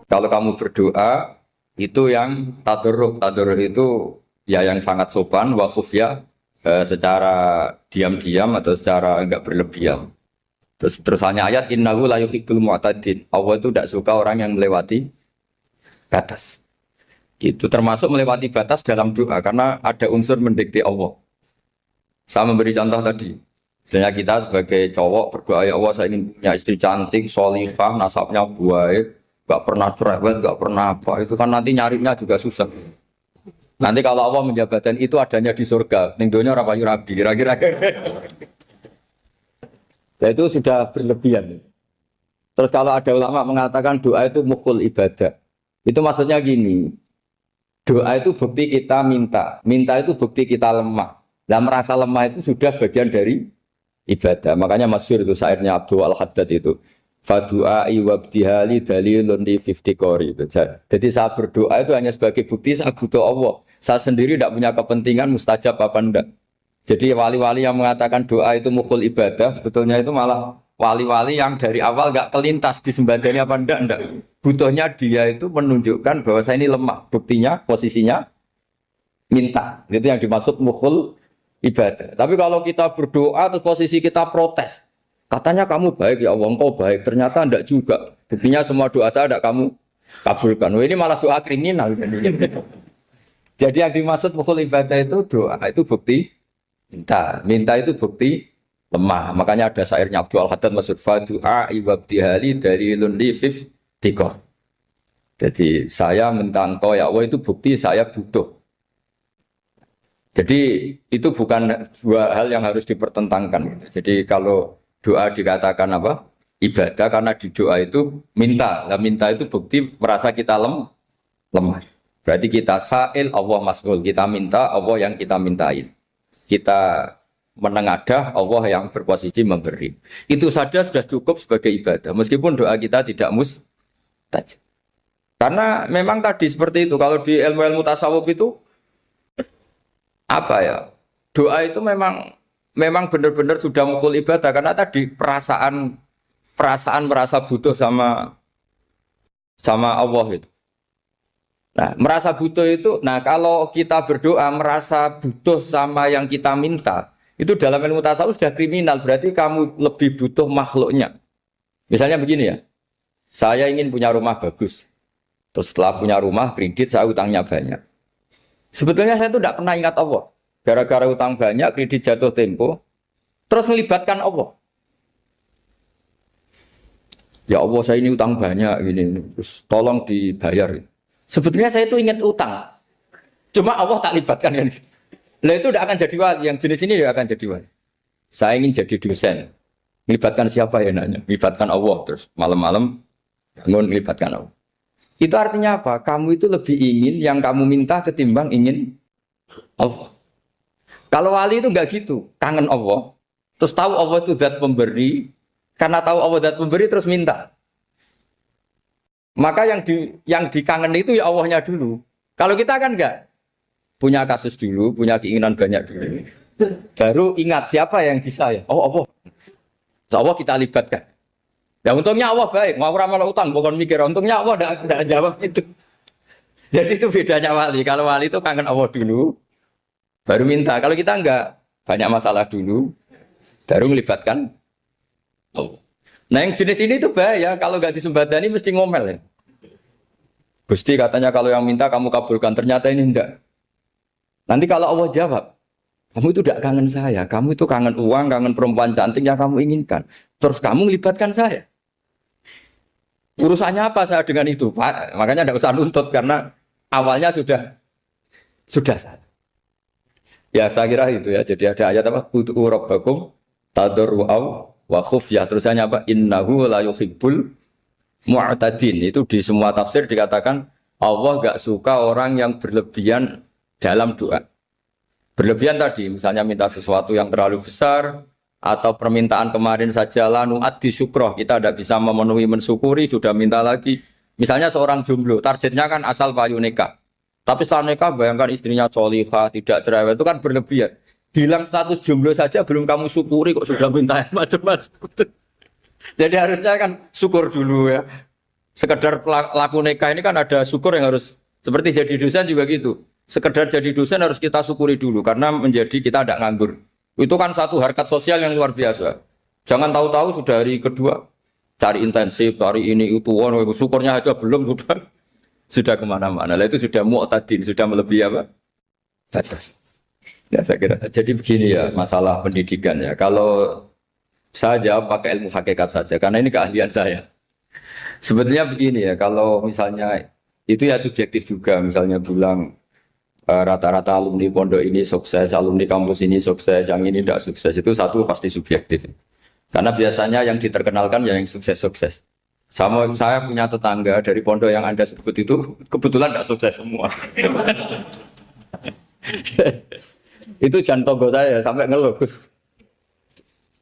Kalau kamu berdoa itu yang tadarruk. Tadarruk itu ya yang sangat sopan wa khufya secara diam-diam atau secara enggak berlebihan. Terus terusannya ayat innahu la yuhibbul mu'tadin. Allah itu tidak suka orang yang melewati batas. Itu termasuk melewati batas dalam doa karena ada unsur mendikte Allah. Saya memberi contoh tadi. Misalnya kita sebagai cowok berdoa, ya Allah saya ingin punya istri cantik, solihah, nasabnya baik, gak pernah cerewet, gak pernah apa. Itu kan nanti nyarinya juga susah. Nanti kalau Allah menjabatkan itu adanya di surga, ning donya ora payu rabi, kira-kira. Ya itu sudah berlebihan. Terus kalau ada ulama mengatakan doa itu mukhul ibadah. Itu maksudnya gini, doa itu bukti kita minta, minta itu bukti kita lemah. Nah merasa lemah itu sudah bagian dari ibadah. Makanya masyhur itu syairnya Abdul Al-Haddad itu. Fadu'ai wabdihali dalilun li fiftikori. Jadi saya berdoa itu hanya sebagai bukti saya butuh Allah. Saya sendiri tidak punya kepentingan mustajab apa enggak. Jadi wali-wali yang mengatakan doa itu mukhul ibadah, sebetulnya itu malah wali-wali yang dari awal enggak kelintas disembadani apa enggak. Butuhnya dia itu menunjukkan bahwa saya ini lemah. Buktinya, posisinya minta. Itu yang dimaksud mukhul ibadah. Tapi kalau kita berdoa terus posisi kita protes, katanya kamu baik ya Allah, engkau baik, ternyata enggak juga. Buktinya semua doa saya enggak kamu kabulkan. Wah, ini malah doa kriminal jadinya. Jadi yang dimaksud mukhul ibadah itu doa itu bukti minta. Minta itu bukti lemah. Makanya ada syairnya Abdul Al-Haddad maksud fadu'a ibabdihali dalilun li fif tikoh. Jadi saya minta engkau ya Allah itu bukti saya butuh. Jadi itu bukan dua hal yang harus dipertentangkan. Jadi kalau doa dikatakan apa? Ibadah karena di doa itu minta. Nah, minta itu bukti merasa kita lemah. Berarti kita sa'il Allah mas'ul. Kita minta Allah yang kita mintain. Kita menengadah Allah yang berposisi memberi. Itu saja sudah cukup sebagai ibadah. Meskipun doa kita tidak mustajab. Karena memang tadi seperti itu. Kalau di ilmu-ilmu tasawuf itu apa ya? Doa itu memang benar-benar sudah mukhul ibadah karena tadi perasaan merasa butuh sama Allah itu. Nah, merasa butuh itu, nah kalau kita berdoa merasa butuh sama yang kita minta, itu dalam ilmu tasawuf sudah kriminal, berarti kamu lebih butuh makhluknya. Misalnya begini ya, saya ingin punya rumah bagus, terus setelah punya rumah kredit saya utangnya banyak. Sebetulnya saya itu tidak pernah ingat Allah. Gara-gara utang banyak, kredit jatuh tempo, terus melibatkan Allah. Ya Allah saya ini utang banyak, ini, terus tolong dibayar. Sebetulnya saya itu ingat utang, cuma Allah tak libatkan kan. Lah itu tidak akan jadi wali, yang jenis ini tidak akan jadi wali. Saya ingin jadi dosen, melibatkan siapa ya nanya? Melibatkan Allah, terus malam-malam bangun melibatkan Allah. Itu artinya apa? Kamu itu lebih ingin yang kamu minta ketimbang ingin Allah. Kalau wali itu enggak gitu, kangen Allah. Terus tahu Allah itu zat pemberi, karena tahu Allah zat pemberi terus minta. Maka yang dikangen itu ya Allahnya dulu. Kalau kita kan enggak, punya kasus dulu, punya keinginan banyak dulu. Baru ingat siapa yang bisa ya? Oh Allah. So, Allah kita libatkan. Ya untungnya Allah baik, mau ramal utang, bukan mikir. Untungnya Allah tidak jawab itu. Jadi itu bedanya wali. Kalau wali itu kangen Allah dulu, baru minta. Kalau kita enggak, banyak masalah dulu, baru melibatkan Allah. Nah yang jenis ini tuh bahaya. Kalau enggak disembadani mesti ngomel ya. Gusti katanya kalau yang minta kamu kabulkan, ternyata ini enggak. Nanti kalau Allah jawab, kamu itu tidak kangen saya, kamu itu kangen uang, kangen perempuan cantik yang kamu inginkan. Terus kamu melibatkan saya. Urusannya apa saya dengan itu, Pak? Makanya tidak usah nuntut karena awalnya sudah sah. Ya saya kira itu ya. Jadi ada ayat apa? Ud'u rabbakum tadarru'aw wa khufyah. Terusannya apa? Innahu la yuhibbul mu'tadin. Itu di semua tafsir dikatakan Allah gak suka orang yang berlebihan dalam doa. Berlebihan tadi, misalnya minta sesuatu yang terlalu besar, atau permintaan kemarin saja lanu addi syukroh, kita tidak bisa memenuhi mensyukuri, sudah minta lagi. Misalnya seorang jomblo, targetnya kan asal payu nikah. Tapi setelah nikah bayangkan istrinya solihah, tidak cerewet, itu kan berlebihan. Hilang status jomblo saja belum kamu syukuri kok sudah minta yang macam-macam. Jadi harusnya kan syukur dulu ya. Sekedar laku nikah ini kan ada syukur yang harus, seperti jadi dosen juga gitu. Sekedar jadi dosen harus kita syukuri dulu karena menjadi kita tidak nganggur. Itu kan satu harkat sosial yang luar biasa. Jangan tahu-tahu sudah hari kedua cari intensif, cari ini itu, syukurnya aja belum sudah kemana-mana. Lah itu sudah mu'tadin, sudah melebihi apa? Batas. Ya saya kira. Jadi begini ya masalah pendidikan ya. Kalau saya jawab pakai ilmu hakikat saja karena ini keahlian saya. Sebetulnya begini ya, kalau misalnya itu ya subjektif juga, misalnya bilang rata-rata alumni pondok ini sukses, alumni kampus ini sukses, yang ini tidak sukses, itu satu pasti subjektif. Karena biasanya yang diterkenalkan ya yang sukses-sukses. Sama saya punya tetangga dari pondok yang Anda sebut itu kebetulan tidak sukses semua. Itu jantogo saya sampai ngeluh.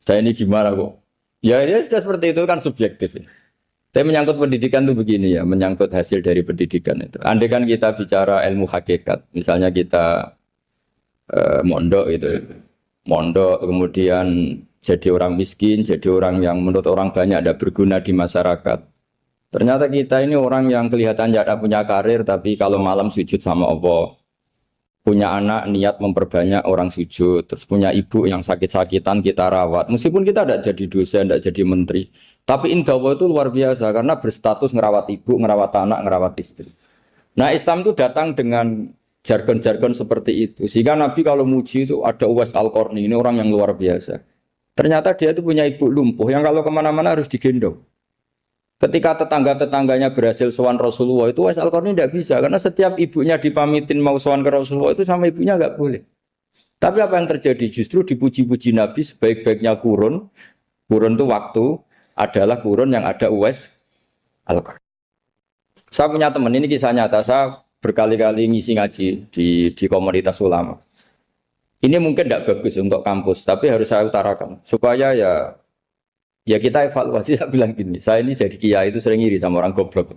Saya ini gimana kok? Ya ini sudah seperti itu kan subjektif. Tapi menyangkut pendidikan itu begini ya, menyangkut hasil dari pendidikan itu. Andai kan kita bicara ilmu hakikat, misalnya kita mondok gitu, mondok kemudian jadi orang miskin, jadi orang yang menurut orang banyak tidak berguna di masyarakat. Ternyata kita ini orang yang kelihatan tidak punya karir, tapi kalau malam sujud sama Allah, punya anak niat memperbanyak orang sujud, terus punya ibu yang sakit-sakitan kita rawat, meskipun kita tidak jadi dosen, tidak jadi menteri. Tapi indah Allah itu luar biasa karena berstatus ngerawat ibu, ngerawat anak, ngerawat istri. Nah Islam itu datang dengan jargon-jargon seperti itu. Sehingga Nabi kalau muji itu ada Uwais Al-Qarni, ini orang yang luar biasa. Ternyata dia itu punya ibu lumpuh yang kalau kemana-mana harus digendong. Ketika tetangga-tetangganya berhasil sowan Rasulullah itu Uwais Al-Qarni tidak bisa. Karena setiap ibunya dipamitin mau sowan ke Rasulullah itu sama ibunya nggak boleh. Tapi apa yang terjadi? Justru dipuji-puji Nabi sebaik-baiknya kurun. Kurun itu waktu adalah kurun yang ada Uwais Al-Qarni. Saya punya teman, ini kisah nyata, saya berkali-kali ngisi ngaji di komunitas ulama. Ini mungkin tidak bagus untuk kampus, tapi harus saya utarakan supaya ya kita evaluasi. Saya bilang gini, saya ini jadi kiai itu sering iri sama orang goblok.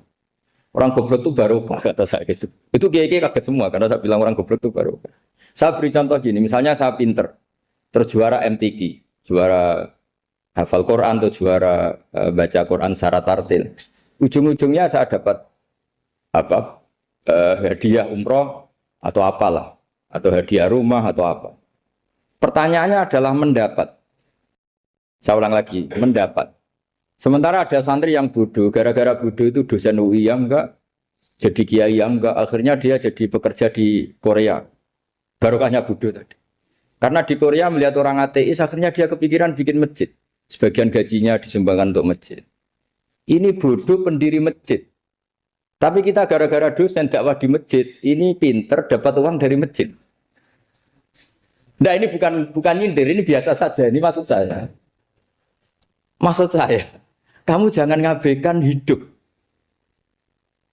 Orang goblok itu barokah kata saya gitu. Itu kiai-kiai kaget semua karena saya bilang orang goblok itu barokah. Saya beri contoh gini, misalnya saya pinter, terjuara MTQ, juara hafal Quran atau juara baca Quran secara tartil. Ujung-ujungnya saya dapat apa? Hadiah umroh atau apalah, atau hadiah rumah atau apa. Pertanyaannya adalah mendapat. Saya ulang lagi, mendapat. Sementara ada santri yang bodoh, gara-gara bodoh itu dosen UI yang enggak, jadi kiai yang enggak, akhirnya dia jadi bekerja di Korea. Barokahnya bodoh tadi. Karena di Korea melihat orang ateis, akhirnya dia kepikiran bikin masjid. Sebagian gajinya disumbangkan untuk masjid. Ini bodoh pendiri masjid. Tapi kita gara-gara dosen dakwah di masjid, ini pinter dapat uang dari masjid. Nah ini bukan nyindir, ini biasa saja. Ini maksud saya. Maksud saya, kamu jangan ngabaikan hidup.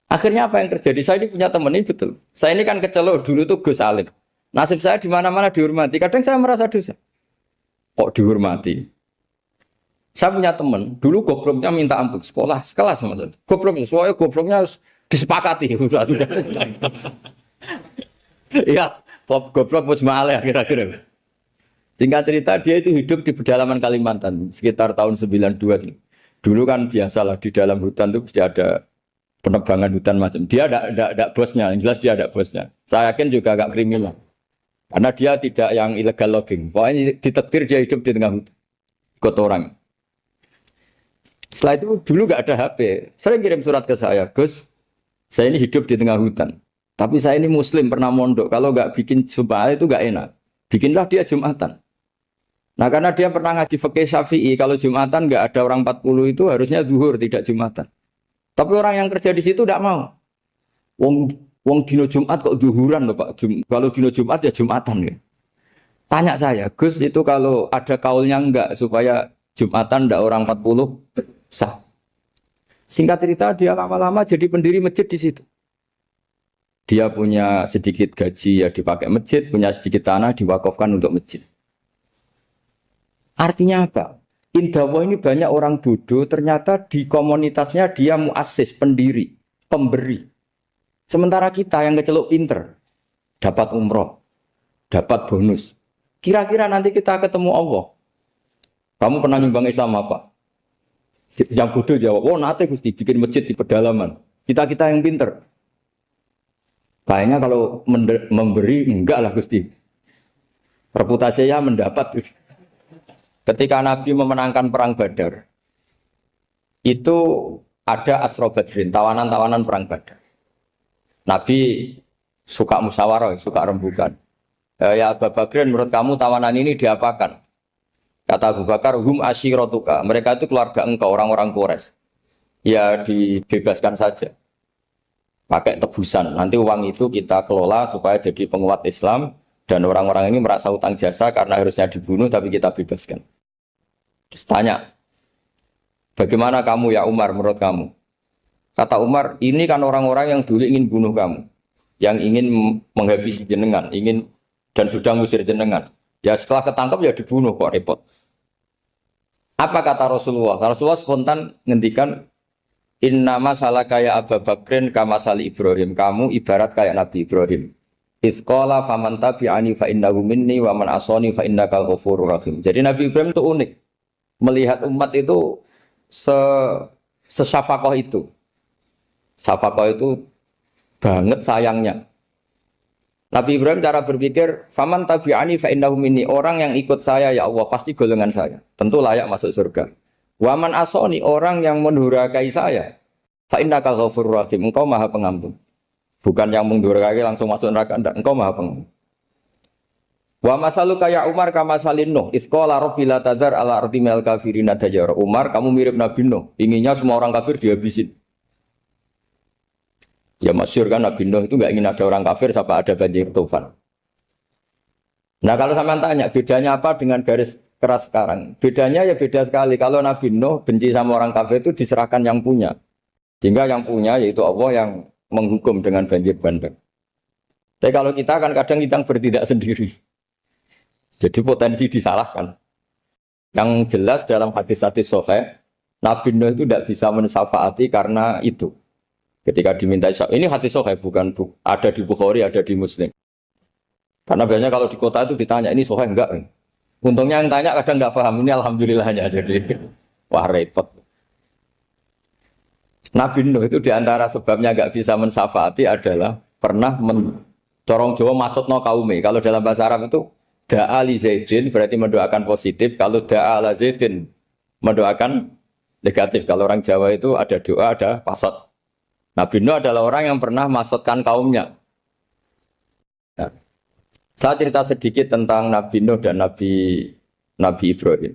Akhirnya apa yang terjadi? Saya ini punya teman ini betul. Saya ini kan kecelok dulu tuh Gus Alim. Nasib saya di mana-mana dihormati. Kadang saya merasa dosa. Kok dihormati? Saya punya teman, dulu gobloknya minta ampun, sekolah, sekelas sama saya. Gobloknya, soalnya gobloknya harus disepakati. Sudah. Ya, goblok mujma'alah kira-kira. Singkat cerita, dia itu hidup di pedalaman Kalimantan, sekitar tahun 92. Dulu kan biasalah, di dalam hutan itu pasti ada penebangan hutan macam. Dia ada bosnya, yang jelas dia ada bosnya. Saya yakin juga agak kriminal. Karena dia tidak yang illegal logging. Pokoknya ditetir dia hidup di tengah hutan. Ikut orang. Setelah itu dulu nggak ada HP, sering kirim surat ke saya, Gus, saya ini hidup di tengah hutan, tapi saya ini Muslim pernah mondok, kalau nggak bikin sumpah itu nggak enak, bikinlah dia Jumatan. Nah karena dia pernah ngaji fikih Syafi'i, kalau Jumatan nggak ada orang 40 itu harusnya zuhur tidak Jumatan. Tapi orang yang kerja di situ tidak mau. Wong dino Jumat kok zuhuran loh Pak, kalau dino Jumat ya Jumatan ya. Tanya saya, Gus itu kalau ada kaulnya enggak supaya Jumatan ndak orang 40 sah. Singkat cerita dia lama-lama jadi pendiri masjid di situ. Dia punya sedikit gaji ya dipakai masjid, punya sedikit tanah diwakafkan untuk masjid. Artinya apa? Indawa ini banyak orang bodoh, ternyata di komunitasnya dia muassis, pendiri, pemberi. Sementara kita yang kecelok pinter, dapat umroh, dapat bonus. Kira-kira nanti kita ketemu Allah. Kamu pernah nyumbang Islam apa? Yang bodoh jawab, oh nate Gusti bikin masjid di pedalaman. Kita yang pinter. Kayaknya kalau memberi enggak lah Gusti. Reputasinya mendapat. Ketika Nabi memenangkan perang Badar, itu ada Asra Badrin, tawanan-tawanan perang Badar. Nabi suka musyawarah, suka rembukan. Ya Abu Bakrin, menurut kamu tawanan ini diapakan? Kata Abu Bakar, hum asyiratuka. Mereka itu keluarga engkau, orang-orang Quraisy. Ya dibebaskan saja. Pakai tebusan. Nanti uang itu kita kelola supaya jadi penguat Islam. Dan orang-orang ini merasa utang jasa karena harusnya dibunuh tapi kita bebaskan. Terus tanya, bagaimana kamu ya Umar menurut kamu? Kata Umar, ini kan orang-orang yang dulu ingin bunuh kamu. Yang ingin menghabisi jenengan, ingin dan sudah ngusir jenengan. Ya setelah ketangkep ya dibunuh, kok repot. Apa kata Rasulullah? Rasulullah spontan ngendikan, innama salaka ya Abu Bakrin kama sali Ibrahim. Kamu ibarat kayak Nabi Ibrahim. Izqala faman tabi'ani fa innahu minni wa man asani fa innakal ghafurur rahim. Jadi Nabi Ibrahim itu unik. Melihat umat itu sesyafakoh itu. Syafakoh itu banget sayangnya. Nabi Ibrahim cara berpikir, faman tabi'ani fa innahu minni. Orang yang ikut saya ya Allah pasti golongan saya. Tentu layak masuk surga. Wa man asani, orang yang mendurhakai saya, fa innakal ghafurur rahim. Engkau Maha Pengampun. Bukan yang mendurhakai langsung masuk neraka, enggak. Engkau Maha Pengampun. Wa masalu kaya Umar kama salin Nuh. Isqala rabbil tadzar ala ardi mil kafirin dajar. Umar, kamu mirip Nabi Nuh. Inginnya semua orang kafir dihabisin. Ya masyhur kan Nabi Nuh itu enggak ingin ada orang kafir sampai ada banjir tufan. Nah kalau sampean tanya bedanya apa dengan garis keras sekarang? Bedanya ya beda sekali. Kalau Nabi Nuh benci sama orang kafir itu diserahkan yang punya. Sehingga yang punya yaitu Allah yang menghukum dengan banjir bandang. Tapi kalau kita kan kadang kita bertindak sendiri. Jadi potensi disalahkan. Yang jelas dalam hadis-hadis sahih, Nabi Nuh itu tidak bisa mensyafaati karena itu. Ketika diminta ini hadis sahih bukan ada di Bukhari, ada di Muslim. Karena biasanya kalau di kota itu ditanya ini sahih enggak? Untungnya yang tanya kadang enggak paham, ini alhamdulillahnya jadi wah repot. Nabi Nuh itu diantara sebabnya enggak bisa mensyafaati adalah pernah corong Jawa maksudno kaume. Kalau dalam bahasa Arab itu da'a li Zaidin berarti mendoakan positif. Kalau da'a la Zaidin mendoakan negatif. Kalau orang Jawa itu ada doa, ada pasot. Nabi Nuh adalah orang yang pernah maksudkan kaumnya. Nah, saya cerita sedikit tentang Nabi Nuh dan Nabi Ibrahim.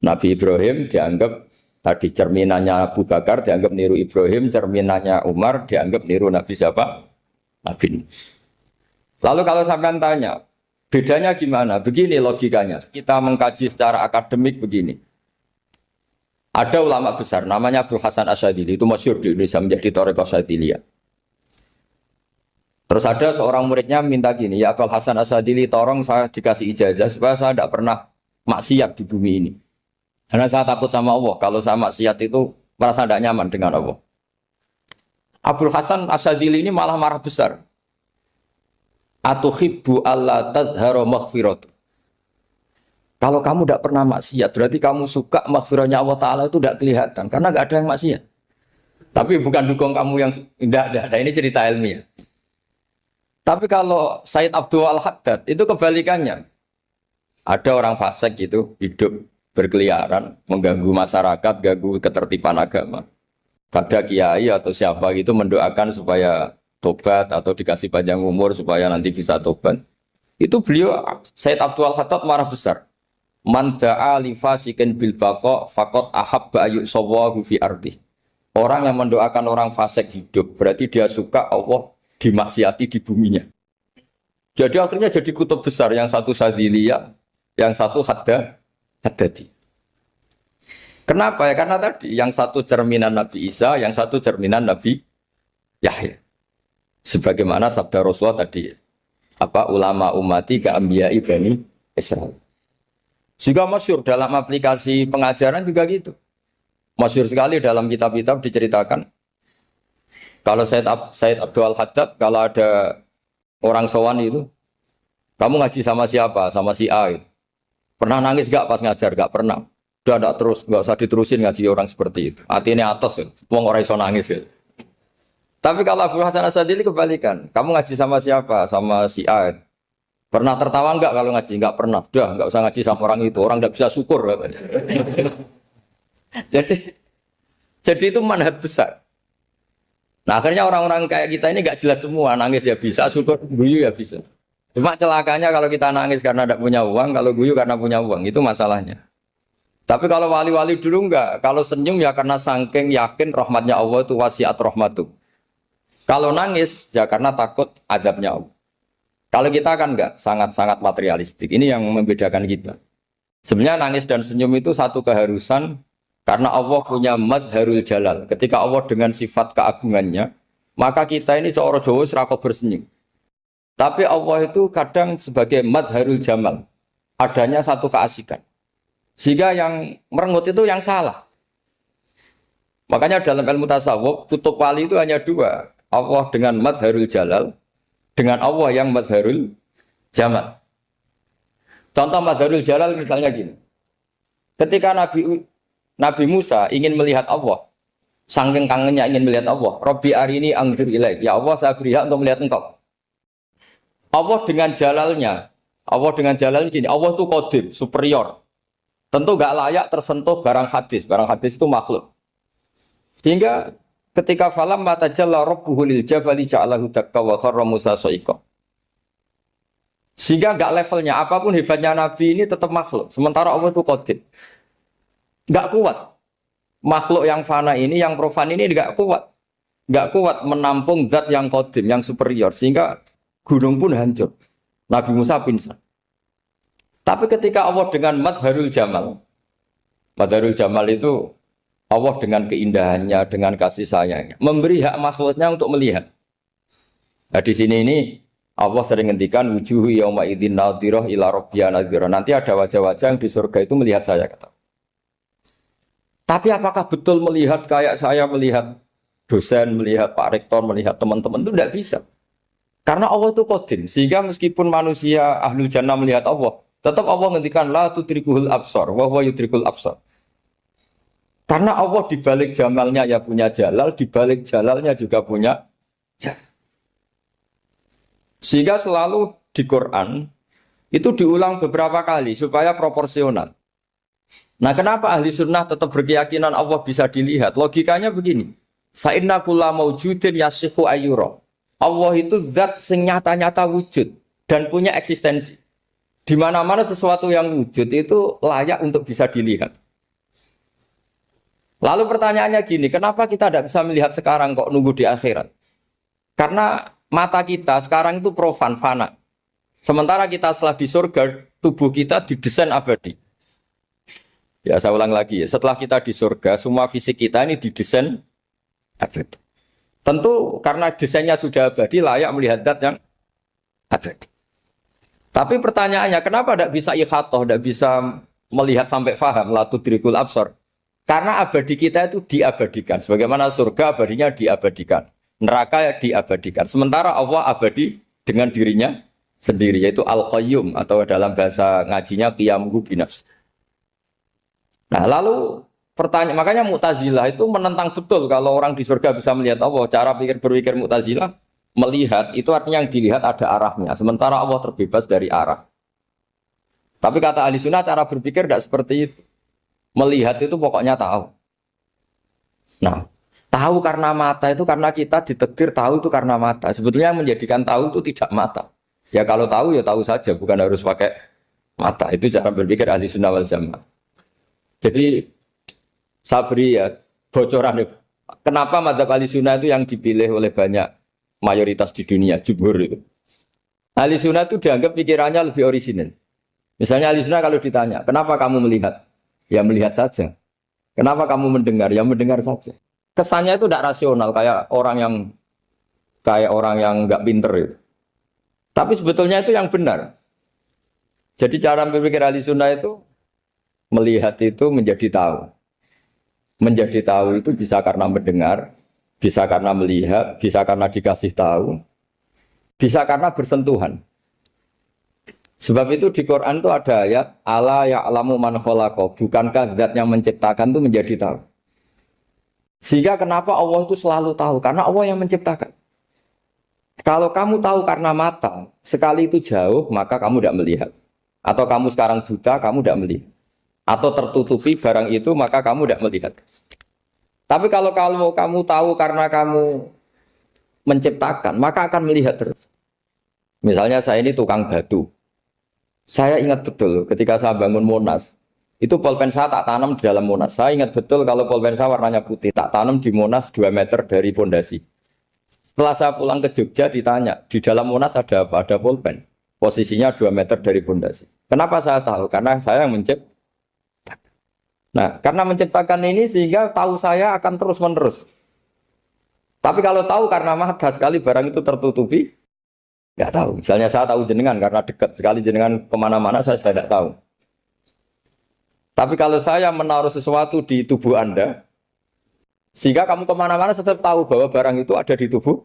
Nabi Ibrahim dianggap tadi cerminannya Abu Bakar, dianggap niru Ibrahim, cerminannya Umar, dianggap niru Nabi siapa? Nabi Nuh. Lalu kalau sampean tanya, bedanya gimana? Begini logikanya. Kita mengkaji secara akademik begini. Ada ulama besar, namanya Abdul Hasan Asyadzili, itu masyhur di Indonesia menjadi Thariqah Asyadziliyah. Terus ada seorang muridnya minta gini, ya Abdul Hasan Asyadzili, tolong saya dikasih ijazah supaya saya tidak pernah maksiat di bumi ini. Karena saya takut sama Allah, kalau saya maksiat itu merasa tidak nyaman dengan Allah. Abdul Hasan Asyadzili ini malah marah besar. Atuhibbu alla tadhharu maghfiratu. Kalau kamu tidak pernah maksiat, berarti kamu suka maghfirahnya Allah Ta'ala itu tidak kelihatan. Karena tidak ada yang maksiat. Tapi bukan dukung kamu yang tidak ada. Ini cerita ilmiah. Tapi kalau Sayyid Abdul Al-Haddad, itu kebalikannya. Ada orang fasik gitu, hidup berkeliaran, mengganggu masyarakat, ganggu ketertiban agama. Ada kiai atau siapa gitu mendoakan supaya tobat atau dikasih panjang umur supaya nanti bisa tobat. Itu beliau, Sayyid Abdul Al-Haddad marah besar. Man da'a li fasikin bil baqa faqad ahabba ayyusawahu fi ardi. Orang yang mendoakan orang fasik hidup berarti dia suka Allah dimaksiati di buminya. Jadi akhirnya jadi kutub besar, yang satu Sadziliyah, yang satu Haddadi. Kenapa ya? Karena tadi yang satu cerminan Nabi Isa, yang satu cerminan Nabi Yahya. Sebagaimana sabda Rasulullah tadi, ulama ummati ka anbiya'i bani Israil. Juga masyhur dalam aplikasi pengajaran juga gitu. Masyhur sekali dalam kitab-kitab diceritakan. Kalau Sayyid Abdul Al-Haddad, kalau ada orang sowan itu, kamu ngaji sama siapa? Sama si A. Pernah nangis gak pas ngajar? Gak pernah. Udah enggak terus, enggak usah diterusin ngaji orang seperti itu. Hatinya atas ya, wong ora iso nangis ya. Tapi kalau Abu Hasan Asadili kebalikan, kamu ngaji sama siapa? Sama si A. Pernah tertawa enggak kalau ngaji? Enggak pernah. Udah, enggak usah ngaji sama orang itu. Orang enggak bisa syukur katanya. jadi itu manhaj besar. Nah, akhirnya orang-orang kayak kita ini enggak jelas semua, nangis ya bisa, syukur guyu ya bisa. Cuma celakanya kalau kita nangis karena tidak punya uang, kalau guyu karena punya uang, itu masalahnya. Tapi kalau wali-wali dulu enggak, kalau senyum ya karena saking yakin rahmatnya Allah itu wasiat rahmatu. Kalau nangis ya karena takut azabnya Allah. Kalau kita kan enggak, sangat-sangat materialistik. Ini yang membedakan kita. Sebenarnya nangis dan senyum itu satu keharusan karena Allah punya madharul jalal. Ketika Allah dengan sifat keagungannya, maka kita ini cara Jawa serako bersenyum. Tapi Allah itu kadang sebagai madharul jamal. Adanya satu keasikan. Sehingga yang merengut itu yang salah. Makanya dalam ilmu tasawuf, kutub wali itu hanya dua. Allah dengan madharul jalal, dengan Allah yang madharul jamal. Contoh madharul jalal misalnya gini. Ketika Nabi Musa ingin melihat Allah, saking kangennya ingin melihat Allah, Rabbi arini anzur ilaik. Ya Allah, saya beri hak untuk melihat engkau. Allah dengan jalalnya gini, Allah itu qadim, superior. Tentu gak layak tersentuh barang hadis. Barang hadis itu makhluk. Sehingga ketika falam mata jalla rabbuhu lil jabali ja'alahu dakka wa kharra Musa sa'iqa. Sehingga gak levelnya, apapun hebatnya Nabi ini tetap makhluk. Sementara Allah itu qadim. Gak kuat. Makhluk yang fana ini, yang profan ini gak kuat. Gak kuat menampung zat yang qadim, yang superior. Sehingga gunung pun hancur. Nabi Musa pingsan. Tapi ketika Allah dengan madharul jamal itu Allah dengan keindahannya, dengan kasih sayangnya, memberi hak makhluknya untuk melihat. Nah, di sini ini Allah sering ngendikan wujuhu yauma idzin nadhirah ila rabbiha nadhirah. Nanti ada wajah-wajah yang di surga itu melihat saya kata. Tapi apakah betul melihat kayak saya melihat dosen, melihat Pak Rektor, melihat teman-teman itu tidak bisa. Karena Allah itu qadim, sehingga meskipun manusia ahlul jannah melihat Allah, tetap Allah ngendikan la tudrikuhul absar wa huwa yudrikul absar. Karena Allah di balik jamalnya ya punya jalal, di balik jalalnya juga punya jalal. Sehingga selalu di Quran itu diulang beberapa kali supaya proporsional. Nah, kenapa ahli sunnah tetap berkeyakinan Allah bisa dilihat? Logikanya begini. Fa inna kulla maujudin yasihu ayyura. Allah itu zat sing nyata-nyata wujud dan punya eksistensi. Di mana-mana sesuatu yang wujud itu layak untuk bisa dilihat. Lalu pertanyaannya gini, kenapa kita tidak bisa melihat sekarang kok nunggu di akhirat? Karena mata kita sekarang itu profan, fana. Sementara kita setelah di surga, tubuh kita didesain abadi. Ya, saya ulang lagi ya, setelah kita di surga, semua fisik kita ini didesain abadi. Tentu karena desainnya sudah abadi, layak melihat zat yang abadi. Tapi pertanyaannya, kenapa tidak bisa ikhatoh, tidak bisa melihat sampai faham, la tudrikul absar? Karena abadi kita itu diabadikan. Sebagaimana surga abadinya diabadikan. Neraka diabadikan. Sementara Allah abadi dengan dirinya sendiri, yaitu Al-Qayyum, atau dalam bahasa ngajinya Qiyamuhu binafs. Nah, lalu pertanyaan, makanya Mu'tazilah itu menentang betul kalau orang di surga bisa melihat Allah. Cara berpikir Mu'tazilah, melihat itu artinya yang dilihat ada arahnya. Sementara Allah terbebas dari arah. Tapi kata ahli sunnah cara berpikir tidak seperti itu. Melihat itu pokoknya tahu. Nah, tahu karena mata itu karena kita ditakdir tahu itu karena mata. Sebetulnya yang menjadikan tahu itu tidak mata. Ya kalau tahu ya tahu saja, bukan harus pakai mata. Itu cara berpikir ahli sunnah wal jamaah. Jadi saya beri ya bocoran. Kenapa mazhab ahli sunnah itu yang dipilih oleh banyak mayoritas di dunia, jumhur itu. Ahli sunnah itu dianggap pikirannya lebih orisinal. Misalnya ahli sunnah kalau ditanya, kenapa kamu melihat? Ya melihat saja. Kenapa kamu mendengar? Ya mendengar saja. Kesannya itu tidak rasional, kayak orang yang nggak pinter itu. Tapi sebetulnya itu yang benar. Jadi cara berpikir ahli sunnah itu melihat itu menjadi tahu. Menjadi tahu itu bisa karena mendengar, bisa karena melihat, bisa karena dikasih tahu, bisa karena bersentuhan. Sebab itu di Quran itu ada ayat ala ya'lamu man khalaqa, bukankah zat yang menciptakan itu menjadi tahu. Sehingga kenapa Allah itu selalu tahu? Karena Allah yang menciptakan. Kalau kamu tahu karena mata, sekali itu jauh, maka kamu tidak melihat. Atau kamu sekarang buta, kamu tidak melihat. Atau tertutupi barang itu, maka kamu tidak melihat. Tapi kalau kamu tahu karena kamu menciptakan, maka akan melihat terus. Misalnya saya ini tukang batu. Saya ingat betul ketika saya bangun Monas, itu polpen saya tak tanam di dalam Monas. Saya ingat betul kalau polpen saya warnanya putih, tak tanam di Monas 2 meter dari pondasi. Setelah saya pulang ke Jogja ditanya, di dalam Monas ada apa? Ada polpen. Posisinya 2 meter dari pondasi. Kenapa saya tahu? Karena saya yang menciptakan. Nah, karena menciptakan ini sehingga tahu saya akan terus menerus. Tapi kalau tahu karena mata sekali barang itu tertutupi, nggak tahu. Misalnya saya tahu jenengan karena dekat sekali jenengan kemana-mana saya sudah tidak tahu. Tapi kalau saya menaruh sesuatu di tubuh Anda, sehingga kamu kemana-mana tetap tahu bahwa barang itu ada di tubuh.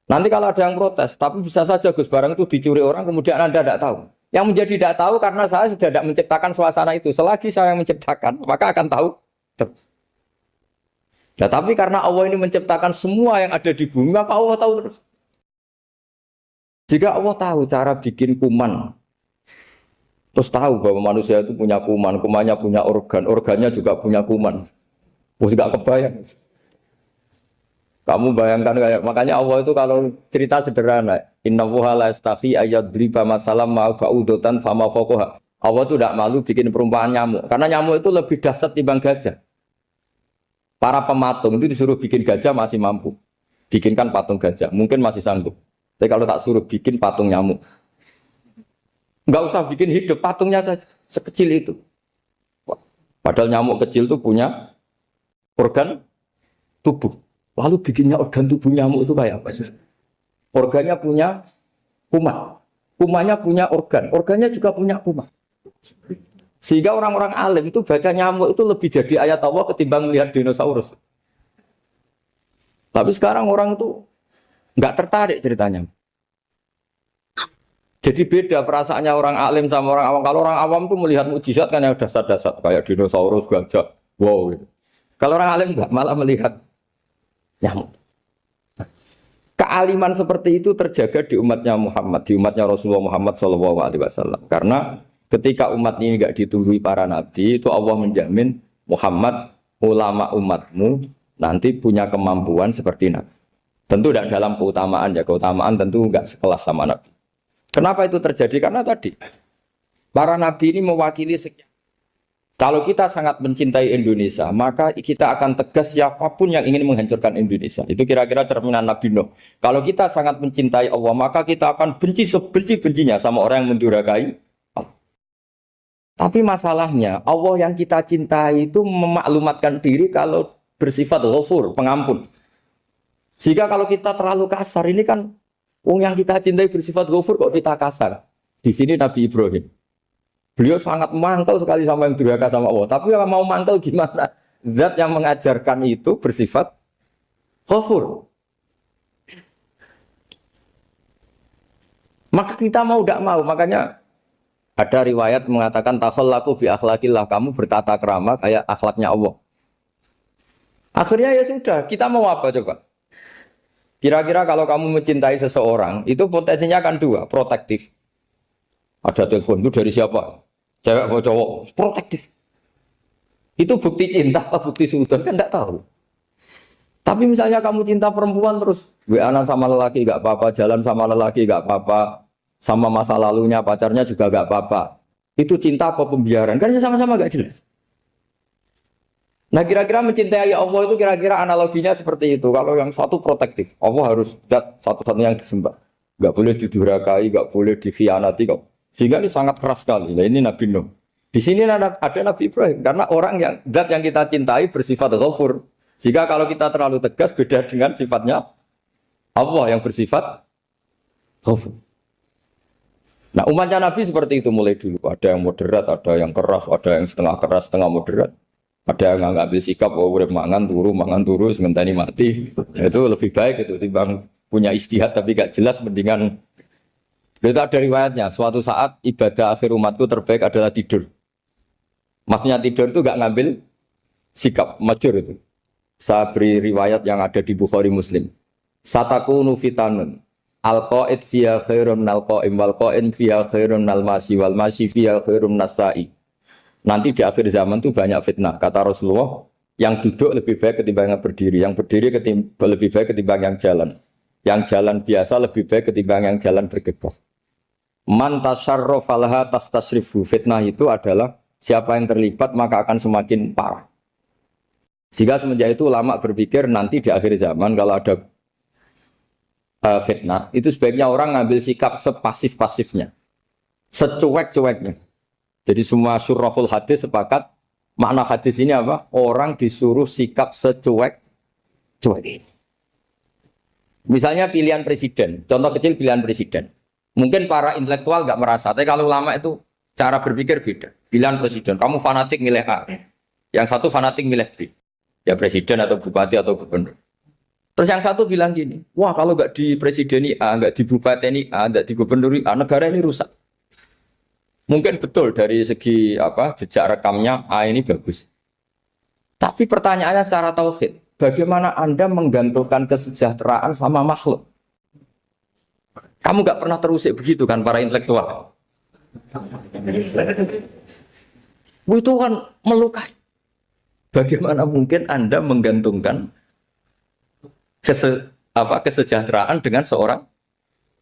Nanti kalau ada yang protes, tapi bisa saja Gus barang itu dicuri orang kemudian Anda tidak tahu. Yang menjadi tidak tahu karena saya sudah tidak menciptakan suasana itu. Selagi saya yang menciptakan, maka akan tahu terus. Nah, tapi karena Allah ini menciptakan semua yang ada di bumi, maka Allah tahu terus. Jika Allah tahu cara bikin kuman, terus tahu bahwa manusia itu punya kuman, kumannya punya organ, organnya juga punya kuman. Gak kebayang. Kamu bayangkan kayak, makanya Allah itu kalau cerita sederhana, innallaha la yastahi ayyadriba mathalam ma ba'udatan fama fawqaha. Allah itu tidak malu bikin perumpamaan nyamuk, karena nyamuk itu lebih dahsyat timbang gajah. Para pematung itu disuruh bikin gajah masih mampu. Bikinkan patung gajah, mungkin masih sanggup. Tapi kalau tak suruh bikin patung nyamuk, nggak usah bikin hidup, patungnya saja sekecil itu. Padahal nyamuk kecil itu punya organ tubuh. Lalu bikinnya organ tubuh nyamuk itu kayak apa? Organnya punya kuman, kumannya punya organ, organnya juga punya kuman. Sehingga orang-orang alim itu baca nyamuk itu lebih jadi ayat Allah ketimbang melihat dinosaurus. Tapi sekarang orang itu nggak tertarik ceritanya. Jadi beda perasaannya orang alim sama orang awam. Kalau orang awam tuh melihat mukjizat kan yang dasar-dasar kayak dinosaurus, gajah, wow. Gitu. Kalau orang alim nggak, malah melihat nyamuk. Kealiman seperti itu terjaga di umatnya Muhammad, di umatnya Rasulullah Muhammad SAW. Karena ketika umat ini nggak ditumbuhi para nabi, itu Allah menjamin Muhammad, ulama umatmu nanti punya kemampuan seperti nabi. Tentu tidak dalam keutamaan ya, keutamaan tentu nggak sekelas sama nabi. Kenapa itu terjadi? Karena tadi para nabi ini mewakili sekian. Kalau kita sangat mencintai Indonesia, maka kita akan tegas siapapun yang ingin menghancurkan Indonesia. Itu kira-kira cerminan Nabi Nuh. Kalau kita sangat mencintai Allah, maka kita akan benci sebenci-bencinya sama orang yang mendurhakai Allah. Tapi masalahnya, Allah yang kita cintai itu memaklumatkan diri kalau bersifat ghafur, pengampun. Sehingga kalau kita terlalu kasar, ini kan yang kita cintai bersifat ghafur kok kita kasar. Di sini Nabi Ibrahim. Beliau sangat mantel sekali sama yang durhaka sama Allah. Tapi kalau mau mantel gimana? Zat yang mengajarkan itu bersifat ghafur. Maka kita mau tidak mau. Makanya ada riwayat mengatakan takhallaku bi akhlaqillah, kamu bertata krama kayak akhlaknya Allah. Akhirnya ya sudah, kita mau apa coba? Kira-kira kalau kamu mencintai seseorang, itu potensinya akan dua, protektif. Ada telepon itu dari siapa? Cewek atau cowok? Protektif. Itu bukti cinta apa bukti suudon? Kan tidak tahu. Tapi misalnya kamu cinta perempuan terus WA-an sama lelaki nggak apa-apa, jalan sama lelaki nggak apa-apa, sama masa lalunya pacarnya juga nggak apa-apa. Itu cinta apa pembiaran? Kan sama-sama nggak jelas. Nah kira-kira mencintai Allah itu kira-kira analoginya seperti itu. Kalau yang satu protektif, Allah harus zat satu-satunya yang disembah. Nggak boleh didurhakai, nggak boleh dikhianati. Sehingga ini sangat keras sekali. Nah, ini Nabi Nuh. Di sini ada Nabi Ibrahim. Karena orang yang zat yang kita cintai bersifat ghafur. Jika kalau kita terlalu tegas beda dengan sifatnya Allah yang bersifat ghafur. Nah umatnya Nabi seperti itu mulai dulu. Ada yang moderat, ada yang keras, ada yang setengah keras, setengah moderat. Ada yang ngambil sikap, urip mangan turu, sementara mati. Itu lebih baik itu timbang punya istihad tapi gak jelas, mendingan Itu ada riwayatnya, suatu saat ibadah akhir umatku terbaik adalah tidur. Maksudnya tidur itu gak ngambil sikap, masyhur itu. Saya beri riwayat yang ada di Bukhari Muslim. Satakunu fitanun. Al-qa'id fiya khairun nal-qa'im wal-qa'im fiya khairun nal-masi wal-masi fiya khairun nas-sa'i. Nanti di akhir zaman itu banyak fitnah. Kata Rasulullah, yang duduk lebih baik ketimbang yang berdiri. Yang berdiri lebih baik ketimbang yang jalan. Yang jalan biasa lebih baik ketimbang yang jalan bergegas. Man tasyarrafa laha tastasrifu. Fitnah itu adalah siapa yang terlibat maka akan semakin parah. Sehingga semenjak itu ulama berpikir nanti di akhir zaman kalau ada fitnah, itu sebaiknya orang ngambil sikap sepasif-pasifnya, secuek-cueknya. Jadi semua syurahul hadis sepakat, makna hadis ini apa? Orang disuruh sikap secuek-cuek. Misalnya pilihan presiden, contoh kecil pilihan presiden. Mungkin para intelektual nggak merasa, tapi kalau ulama itu cara berpikir beda. Pilihan presiden, kamu fanatik milih A, yang satu fanatik milih B. Ya presiden atau bupati atau gubernur. Terus yang satu bilang gini, wah kalau nggak di presideni A, nggak di bupati A, nggak di gubernur A, negara ini rusak. Mungkin betul dari segi jejak rekamnya A ini bagus. Tapi pertanyaannya secara tauhid, bagaimana Anda menggantungkan kesejahteraan sama makhluk? Kamu nggak pernah terusik begitu kan para intelektual? Itu kan melukai. Bagaimana mungkin Anda menggantungkan kesejahteraan dengan seorang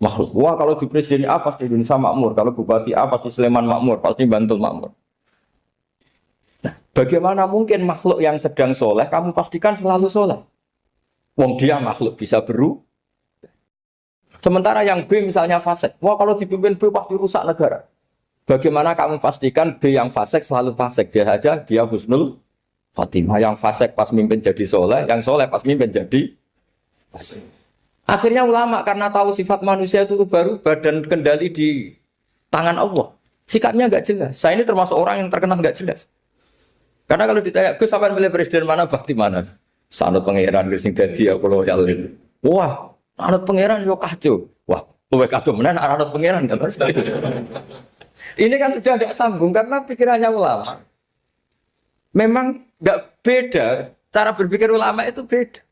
makhluk? Wah kalau di presiden A pasti Indonesia makmur, kalau bupati A pasti Sleman makmur, pasti Bantul makmur. Nah, bagaimana mungkin makhluk yang sedang soleh kamu pastikan selalu soleh? Wong dia makhluk bisa berubah. Sementara yang B misalnya fasik, wah kalau dipimpin B pasti rusak negara. Bagaimana kamu pastikan B yang fasik selalu fasik? Biar saja dia husnul Fatimah, yang fasik pas mimpin jadi soleh, yang soleh pas mimpin jadi fasik. Akhirnya ulama karena tahu sifat manusia itu baru badan kendali di tangan Allah. Sikapnya nggak jelas. Saya ini termasuk orang yang terkenal nggak jelas. Karena kalau ditanya, Gus sampean milih presiden mana, bakti mana? Sanut pangeran sing dadi aku loyal. Wah, anut pangeran yo kacau. Wah, luwih kacau menan anut pangeran kan. Ini kan sudah tidak sambung karena pikirannya ulama. Memang nggak beda, cara berpikir ulama itu beda.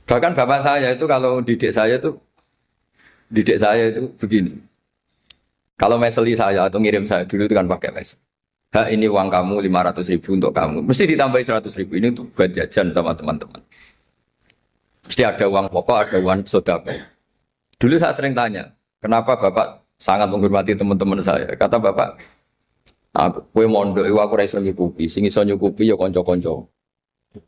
Bahkan bapak saya itu kalau didik saya itu begini. Kalau meseli saya atau ngirim saya dulu itu kan pakai mes. Ini uang kamu 500.000 untuk kamu. Mesti ditambahi 100.000 ini untuk buat jajan sama teman-teman. Mesti ada uang pokok, ada uang sodako. Dulu saya sering tanya, kenapa bapak sangat menghormati teman-teman saya? Kata bapak, kowe mondok aku ora iso nyukupi, sing iso nyukupi ya kanca-kanca.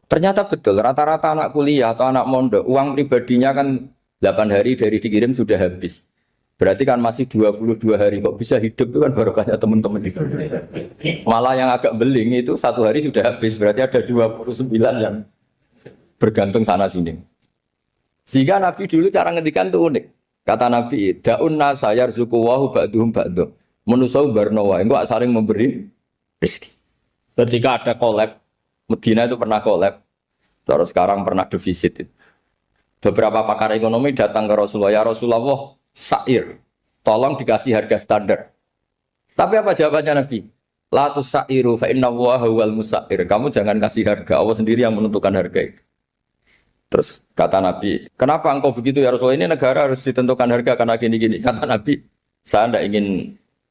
Ternyata betul, rata-rata anak kuliah atau anak mondok, uang pribadinya kan 8 hari dari dikirim sudah habis. Berarti kan masih 22 hari, kok bisa hidup itu kan barokahnya teman-teman itu. Malah yang agak beling itu 1 hari sudah habis, berarti ada 29 yang bergantung sana sini. Sehingga Nabi dulu cara ngendikan itu unik. Kata Nabi, da'un nasa yarzuqu wahu ba'duhum ba'duh. Menusau barnawa, enggak saling memberi rezeki. Ketika ada collab, Medina itu pernah collab, terus sekarang pernah defisit. Beberapa pakar ekonomi datang ke Rasulullah, ya Rasulullah, sa'ir, tolong dikasih harga standar. Tapi apa jawabannya Nabi? La tusa'iru fa inna Allaha huwal musa'ir. Kamu jangan kasih harga, Allah sendiri yang menentukan harga itu. Terus kata Nabi, kenapa engkau begitu ya Rasulullah? Ini negara harus ditentukan harga karena gini-gini. Kata Nabi, saya tidak ingin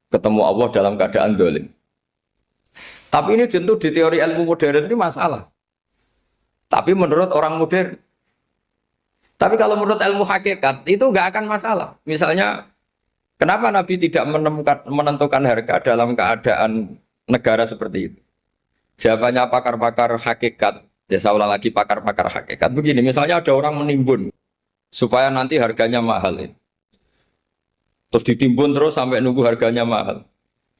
ketemu Allah dalam keadaan dolim. Tapi ini tentu di teori ilmu modern ini masalah. Tapi menurut orang modern. Tapi kalau menurut ilmu hakikat itu nggak akan masalah. Misalnya, kenapa Nabi tidak menentukan harga dalam keadaan negara seperti itu? Jawabannya pakar-pakar hakikat. Ya saya ulang lagi pakar-pakar hakikat. Begini, misalnya ada orang menimbun supaya nanti harganya mahal. Terus ditimbun terus sampai nunggu harganya mahal.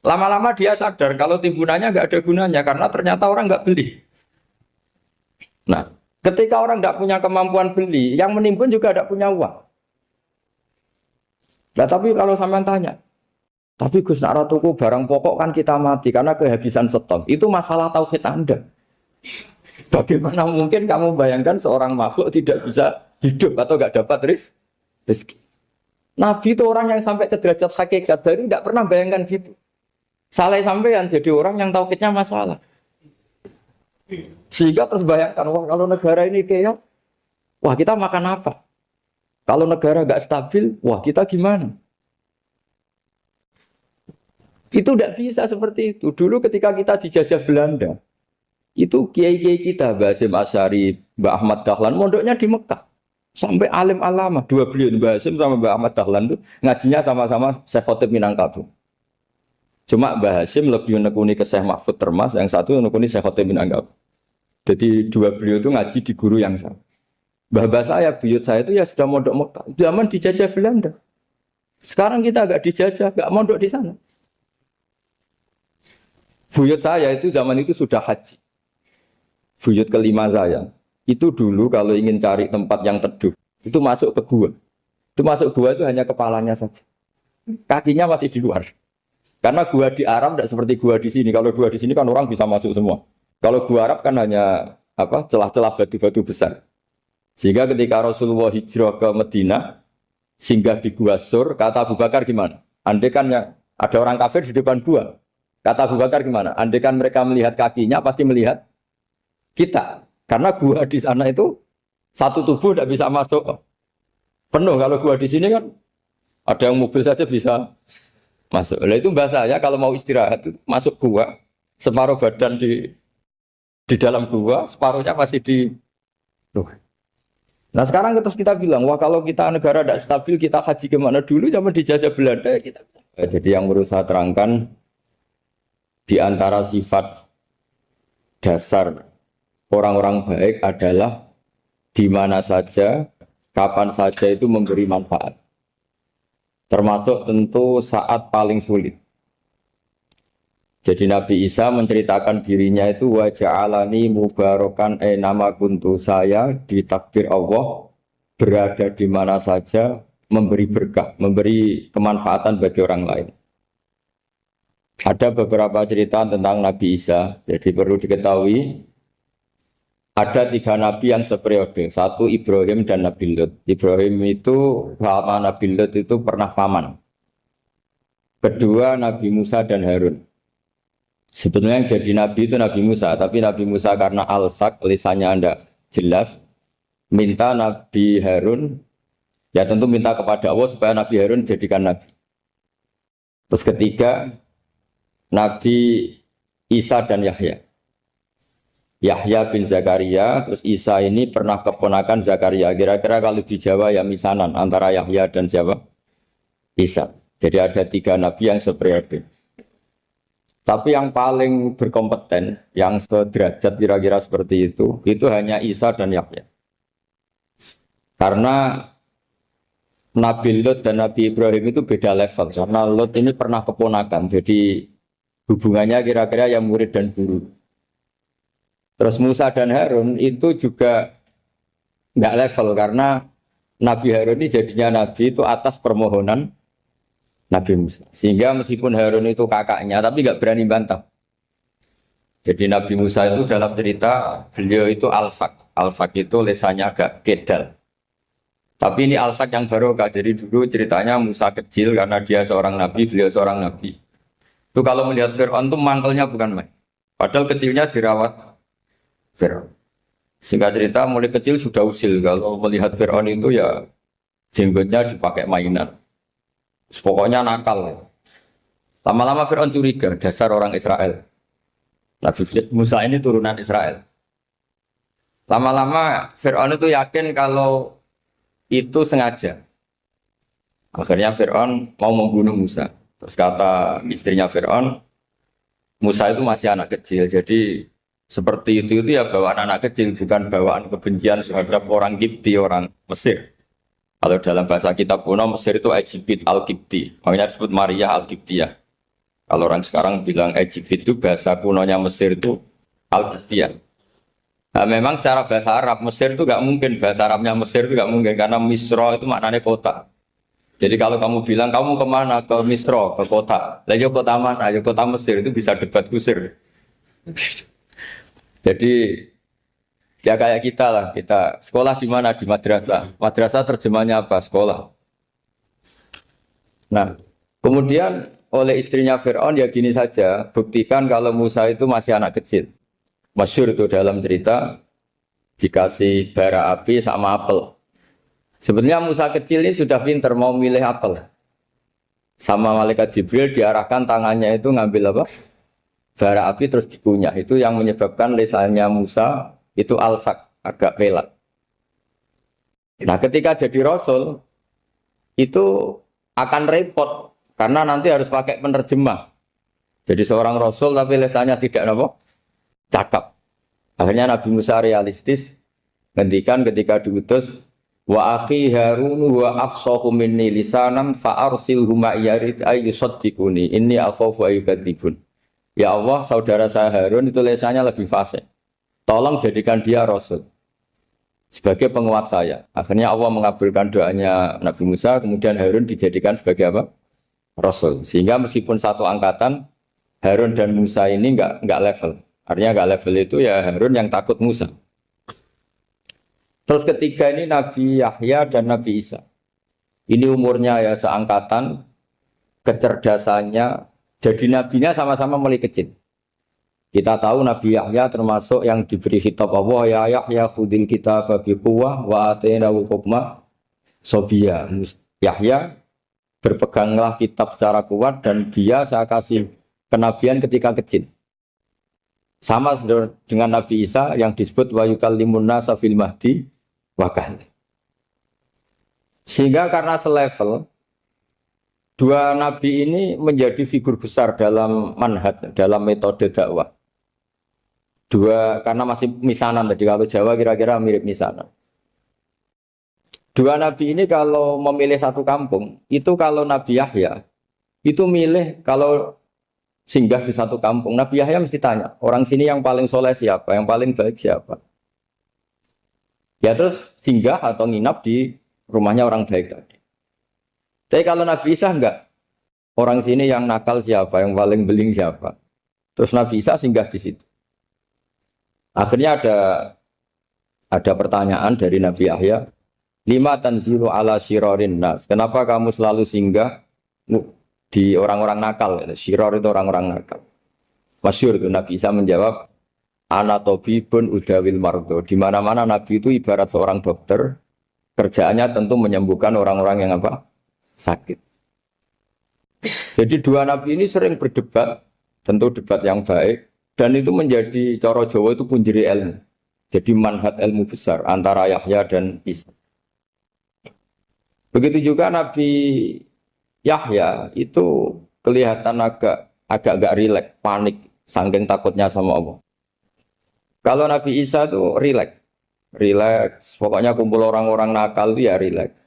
Lama-lama dia sadar kalau timbunannya nggak ada gunanya karena ternyata orang nggak beli. Nah, ketika orang nggak punya kemampuan beli, yang menimbun juga tidak punya uang. Nah, tapi kalau sampean tanya, tapi Gus nak tuku barang pokok kan kita mati karena kehabisan stok. Itu masalah tauhid Anda. Bagaimana mungkin kamu bayangkan seorang makhluk tidak bisa hidup atau nggak dapat rezeki? Nabi itu orang yang sampai ke derajat hakikat dari tidak pernah bayangkan gitu. Salah sampean jadi orang yang tauhidnya masalah. Sehingga terus bayangkan, wah kalau negara ini kayak, wah kita makan apa? Kalau negara nggak stabil, wah kita gimana? Itu tidak bisa seperti itu. Dulu ketika kita dijajah Belanda, itu kiai-kiai kita, Mbah Hasyim Asy'ari, Mbah Ahmad Dahlan, mondoknya di Mekah. Sampai alim alama, dua beliau, Mbah Hasyim sama Mbah Ahmad Dahlan itu ngajinya sama-sama Syekh Khotib Minangkabau. Cuma Mbah Hasyim lebih menekuni ke Syekh Mahfud Termas, yang satu menekuni Syekh Khotib Minangkabau. Jadi dua beliau itu ngaji di guru yang sama. Mbah saya, buyut saya itu ya sudah mondok Mekah. Zaman dijajah Belanda. Sekarang kita agak dijajah, agak mondok di sana. Buyut saya itu zaman itu sudah haji. Buyut kelima saya. Itu dulu kalau ingin cari tempat yang teduh, itu masuk ke gua. Itu masuk gua itu hanya kepalanya saja. Kakinya masih di luar. Karena gua di Arab tidak seperti gua di sini. Kalau gua di sini kan orang bisa masuk semua. Kalau gua Arab kan hanya celah-celah batu-batu besar. Sehingga ketika Rasulullah hijrah ke Madinah, singgah di Gua Sur, kata Abu Bakar gimana? Andai kan ya, ada orang kafir di depan gua. Kata Abu Bakar gimana? Andai kan mereka melihat kakinya, pasti melihat kita. Karena gua di sana itu satu tubuh tidak bisa masuk penuh. Kalau gua di sini kan ada yang mobil saja bisa masuk. Nah itu bahasa saya kalau mau istirahat itu masuk gua, separuh badan di dalam gua, separuhnya masih di luar. Nah sekarang terus kita bilang, wah kalau kita negara tidak stabil, kita haji kemana dulu zaman dijajah Belanda ya kita. Jadi yang berusaha terangkan di antara sifat dasar orang-orang baik adalah di mana saja, kapan saja itu memberi manfaat. Termasuk tentu saat paling sulit. Jadi Nabi Isa menceritakan dirinya itu wa ja'alani mubarakan nama kuntu, saya ditakdir Allah berada di mana saja memberi berkah, memberi kemanfaatan bagi orang lain. Ada beberapa cerita tentang Nabi Isa, jadi perlu diketahui ada 3 nabi yang seperiode, satu Ibrahim dan Nabi Lut. Ibrahim itu sama Nabi Lut itu pernah paman. Kedua Nabi Musa dan Harun. Sebetulnya yang jadi nabi itu Nabi Musa, tapi Nabi Musa karena alsak, lisannya anda jelas, minta Nabi Harun, ya tentu minta kepada Allah supaya Nabi Harun jadikan nabi. Terus ketiga, Nabi Isa dan Yahya. Yahya bin Zakaria, terus Isa ini pernah keponakan Zakaria. Kira-kira kalau di Jawa ya misanan antara Yahya dan Jawa Isa. Jadi ada 3 nabi yang seperiode. Tapi yang paling berkompeten, yang sederajat kira-kira seperti itu hanya Isa dan Yahya. Karena Nabi Lut dan Nabi Ibrahim itu beda level. Karena Lut ini pernah keponakan, jadi hubungannya kira-kira yang murid dan guru. Terus Musa dan Harun itu juga nggak level, karena Nabi Harun ini jadinya Nabi itu atas permohonan Nabi Musa. Sehingga meskipun Harun itu kakaknya, tapi nggak berani bantah. Jadi Nabi Musa itu dalam cerita, beliau itu alsak. Alsak itu lesannya agak kedal. Tapi ini alsak yang barokah. Jadi dulu ceritanya Musa kecil karena dia seorang Nabi, beliau seorang Nabi. Itu kalau melihat Fir'aun itu mangkelnya bukan main. Padahal kecilnya dirawat Fir'aun. Singkat cerita mulai kecil sudah usil. Kalau melihat Fir'aun itu ya jenggotnya dipakai mainan. Pokoknya nakal. Lama-lama Fir'aun curiga, dasar orang Israel. Nabi Musa ini turunan Israel. Lama-lama Fir'aun itu yakin kalau itu sengaja. Akhirnya Fir'aun mau membunuh Musa. Terus kata istrinya Fir'aun, Musa itu masih anak kecil. Jadi seperti itu ya bawaan anak kecil, bukan bawaan kebencian terhadap orang Kipti, orang Mesir. Kalau dalam bahasa kitab kuno Mesir itu Egypt Al-Kipti, makanya disebut Maria Al-Kiptiyah. Kalau orang sekarang bilang Egypt itu bahasa kunonya Mesir itu Al-Kiptiyah. Nah, memang secara bahasa Arab Mesir itu nggak mungkin, bahasa Arabnya Mesir itu nggak mungkin karena Misro itu maknanya kota. Jadi kalau kamu bilang kamu kemana, ke Misro, ke kota, lah ya kota mana, ya kota Mesir, itu bisa debat kusir. Jadi ya kayak kita lah, kita sekolah di mana? Di madrasah. Madrasah terjemahnya apa? Sekolah. Nah, kemudian oleh istrinya Fir'aun ya gini saja, buktikan kalau Musa itu masih anak kecil. Masyhur itu dalam cerita dikasih bara api sama apel. Sebetulnya Musa kecil ini sudah pinter mau milih apel. Sama malaikat Jibril diarahkan tangannya itu ngambil apa? Bara api terus dikunyah. Itu yang menyebabkan lisannya Musa itu alsak, agak pelat. Nah, ketika jadi rasul itu akan repot karena nanti harus pakai penerjemah. Jadi seorang rasul tapi lisannya tidak apa? Cakap. Akhirnya Nabi Musa realistis ngendikan ketika diutus wa akhi Harun wa afsahu minni lisanan fa arsilhu ma yarid ay yusaddiquni inni akhafu ay yukadzibun. Ya Allah, saudara saya Harun itu lisannya lebih fasih. Tolong jadikan dia rasul sebagai penguat saya. Akhirnya Allah mengabulkan doanya Nabi Musa, kemudian Harun dijadikan sebagai apa? Rasul. Sehingga meskipun satu angkatan, Harun dan Musa ini enggak level. Artinya enggak level itu ya Harun yang takut Musa. Terus ketiga ini Nabi Yahya dan Nabi Isa. Ini umurnya ya seangkatan, kecerdasannya, jadi nabinya sama-sama mulai kecil. Kita tahu Nabi Yahya termasuk yang diberi khitab Allah, ya Yahya khudil kitab bi quwwah wa atainahu hukma sobiyya. Yahya berpeganglah kitab secara kuat dan dia saya kasih kenabian ketika kecil. Sama dengan Nabi Isa yang disebut wa yukallimun nasa fil mahdi wa kahla. Sehingga karena selevel dua nabi ini menjadi figur besar dalam manhaj, dalam metode dakwah. Dua, karena masih misanan tadi, kalau Jawa kira-kira mirip misanan. Dua nabi ini kalau memilih satu kampung, itu kalau Nabi Yahya, itu milih kalau singgah di satu kampung, Nabi Yahya mesti tanya, orang sini yang paling soleh siapa, yang paling baik siapa. Ya terus singgah atau nginap di rumahnya orang baik tadi. Tapi kalau Nabi Isa enggak, orang sini yang nakal siapa, yang paling beling siapa. Terus Nabi Isa singgah di situ. Akhirnya ada pertanyaan dari Nabi Yahya, lima tanzilu ala syirarin nas. Kenapa kamu selalu singgah di orang-orang nakal? Syiror itu orang-orang nakal. Masyhur itu Nabi Isa menjawab, ana tabibun udawil mardo. Di mana-mana Nabi itu ibarat seorang dokter, kerjaannya tentu menyembuhkan orang-orang yang apa? Sakit. Jadi dua nabi ini sering berdebat, tentu debat yang baik, dan itu menjadi cara Jawa itu punjeri ilmu. Jadi manhaj ilmu besar antara Yahya dan Isa. Begitu juga Nabi Yahya itu kelihatan agak rileks, panik, saking takutnya sama Allah. Kalau Nabi Isa itu rileks, pokoknya kumpul orang-orang nakal itu ya rileks.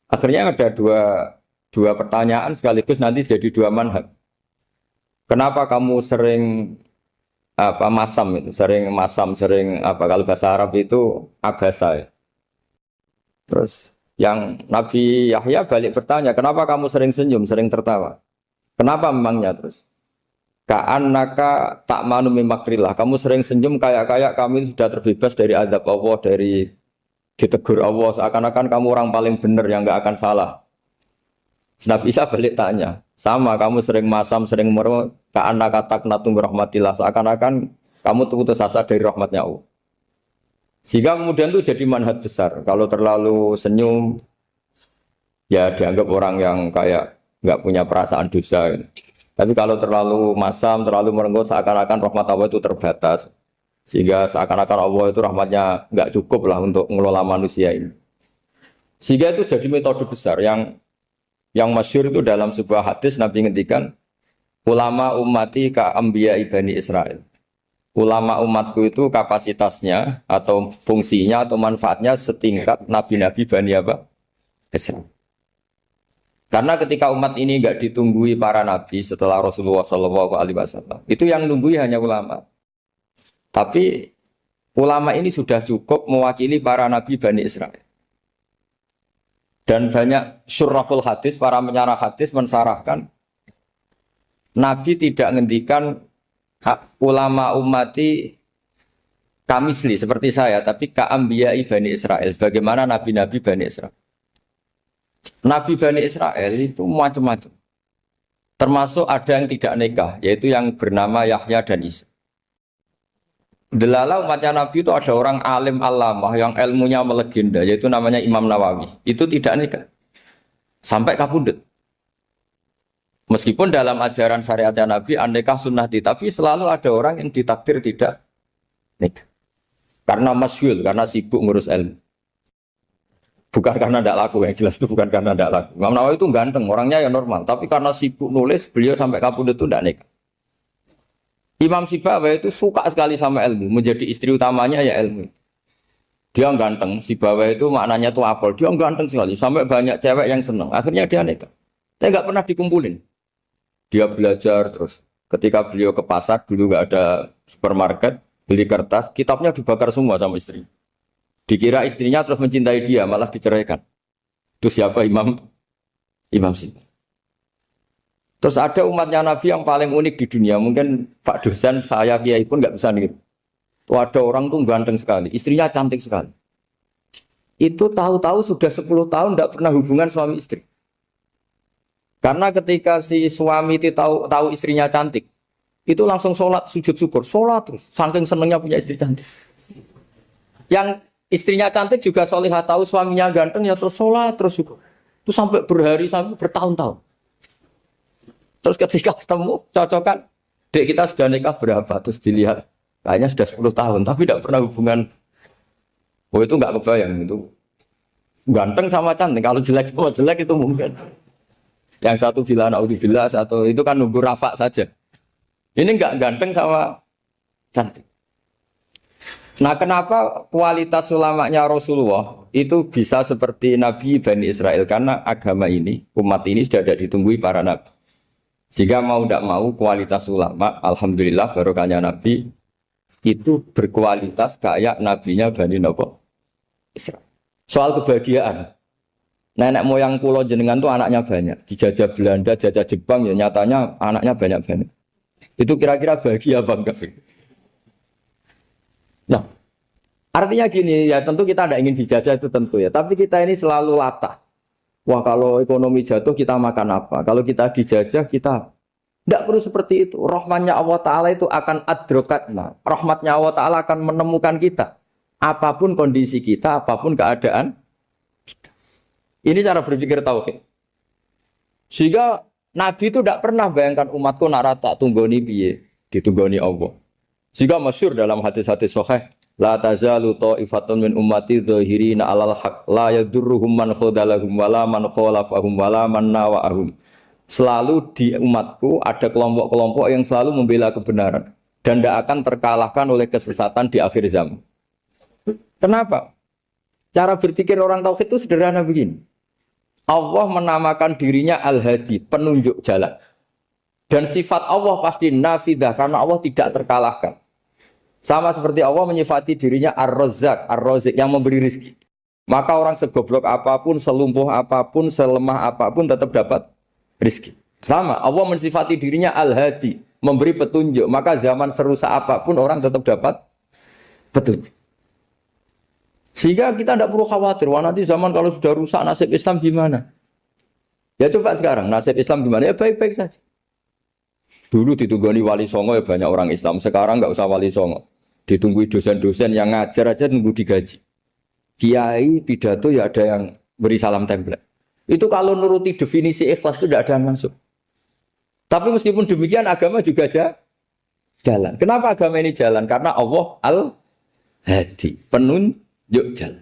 Akhirnya ada dua pertanyaan sekaligus nanti jadi dua manhaj. Kenapa kamu sering sering kalau bahasa Arab itu abasa ya. Terus yang Nabi Yahya balik bertanya, kenapa kamu sering senyum, sering tertawa? Kenapa memangnya terus? Ka'annaka ta'manu min makrillah. Kamu sering senyum kayak kami sudah terbebas dari azab Allah, dari ditegur Allah, seakan-akan kamu orang paling benar yang enggak akan salah. Nabi Isa balik tanya, sama kamu sering masam, sering merem, ka'annaka taqnatu min rahmatillah, seakan-akan kamu putus asa dari rahmatnya Allah. Sehingga kemudian itu jadi manhaj besar. Kalau terlalu senyum, ya dianggap orang yang kayak enggak punya perasaan dosa. Tapi kalau terlalu masam, terlalu merenggut, seakan-akan rahmat Allah itu terbatas. Sehingga seakan-akan Allah itu rahmatnya nggak cukup lah untuk mengelola manusia ini. Sehingga itu jadi metode besar yang masyhur itu dalam sebuah hadis Nabi ngendikan, ulama ummati ka ambiya ibani Israel. Ulama umatku itu kapasitasnya atau fungsinya atau manfaatnya setingkat nabi-nabi Bani apa? Israel. Karena ketika umat ini nggak ditunggui para nabi setelah Rasulullah SAW, itu yang nunggui hanya ulama. Tapi ulama ini sudah cukup mewakili para nabi Bani Israel. Dan banyak syurahul hadis, para menyarah hadis mensarahkan, Nabi tidak ngendikan ulama ummati kamisli seperti saya, tapi ka'ambiyai Bani Israel, bagaimana nabi-nabi Bani Israel. Nabi Bani Israel itu macam-macam. Termasuk ada yang tidak nikah, yaitu yang bernama Yahya dan Isa. Delala umatnya Nabi itu ada orang alim alamah yang ilmunya melegenda, yaitu namanya Imam Nawawi. Itu tidak nikah. Sampai kapundut. Meskipun dalam ajaran syariatnya Nabi, nikah sunnati, tapi selalu ada orang yang ditakdir tidak nikah. Karena masyhur, karena sibuk ngurus ilmu. Bukan karena tidak laku, yang jelas itu bukan karena tidak laku. Imam Nawawi itu ganteng, orangnya ya normal. Tapi karena sibuk nulis, beliau sampai kapundut itu tidak nikah. Imam Sibawayh itu suka sekali sama ilmu, menjadi istri utamanya ya ilmu. Dia ganteng, Sibawayh itu maknanya tuh apel, dia ganteng sekali, sampai banyak cewek yang senang. Akhirnya dia nikah. Saya nggak pernah dikumpulin. Dia belajar terus. Ketika beliau ke pasar, dulu nggak ada supermarket, beli kertas, kitabnya dibakar semua sama istri. Dikira istrinya terus mencintai dia, malah diceraikan. Itu siapa Imam Sibawayh. Terus ada umatnya Nabi yang paling unik di dunia. Mungkin Pak dosen, saya kiai pun nggak bisa nih. Tuh ada orang tuh ganteng sekali, istrinya cantik sekali. Itu tahu-tahu sudah 10 tahun tidak pernah hubungan suami istri. Karena ketika si suami itu tahu istrinya cantik, itu langsung sholat sujud syukur, sholat terus. Saking senengnya punya istri cantik. Yang istrinya cantik juga solihah, tahu suaminya ganteng ya terus sholat terus syukur. Itu sampai berhari sampai bertahun-tahun. Terus ketika ketemu cocokan, dek kita sudah nikah berapa? Terus dilihat kayaknya sudah 10 tahun, tapi tidak pernah hubungan. Oh itu nggak kebayang itu. Ganteng sama cantik, kalau jelek sama jelek itu mungkin. Yang satu villa naudzubillah, satu itu kan nunggu rafa saja. Ini nggak ganteng sama cantik. Nah kenapa kualitas ulamanya Rasulullah itu bisa seperti Nabi Bani Israel? Karena agama ini, umat ini sudah ada ditunggui para nabi. Jika mau tidak mau kualitas ulama, alhamdulillah barokahnya Nabi itu berkualitas kayak nabinya Bani Israel. Soal kebahagiaan, nenek moyang pulau jenengan tuh anaknya banyak, dijajah Belanda, jajah Jepang ya nyatanya anaknya banyak. Itu kira-kira bahagia bangga. Nah, artinya gini ya, tentu kita tidak ingin dijajah itu tentu ya, tapi kita ini selalu latah. Wah kalau ekonomi jatuh kita makan apa? Kalau kita dijajah kita tidak perlu seperti itu. Rahmatnya Allah Ta'ala itu akan adrokatna. Rahmatnya Allah Ta'ala akan menemukan kita. Apapun kondisi kita, apapun keadaan kita. Ini cara berpikir tauhid. Sehingga Nabi itu tidak pernah bayangkan umatku narata tunggoni piye, ditunggoni Allah. Sehingga masyhur dalam hadis-hadis sahih, la tazalu ta'ifatun min ummati dzahirina 'alal haq la yadurruhum man khadalahum wala man khalafahum wala man nawa'ahum. Selalu di umatku ada kelompok-kelompok yang selalu membela kebenaran dan tidak akan terkalahkan oleh kesesatan di akhir zaman. Kenapa? Cara berpikir orang tauhid itu sederhana begini. Allah menamakan dirinya Al-Hadi, penunjuk jalan. Dan sifat Allah pasti nafidah karena Allah tidak terkalahkan. Sama seperti Allah menyifati dirinya Ar-Razzaq, Ar-Razik yang memberi rizki. Maka orang segoblok apapun, selumpuh apapun, selemah apapun tetap dapat rizki. Sama, Allah mensifati dirinya Al-Hadi, memberi petunjuk. Maka zaman serusak apapun orang tetap dapat petunjuk. Sehingga kita tidak perlu khawatir, wah nanti zaman kalau sudah rusak nasib Islam gimana? Ya coba sekarang, nasib Islam gimana? Ya baik-baik saja. Dulu ditunggoni wali songo ya banyak orang Islam, sekarang nggak usah wali songo. Ditunggui dosen-dosen yang ngajar aja nunggu digaji. Kiai pidato ya ada yang beri salam template. Itu kalau nuruti definisi ikhlas itu tidak ada yang masuk. Tapi meskipun demikian agama juga jalan. Kenapa agama ini jalan? Karena Allah Al-Hadi, penunjuk jalan.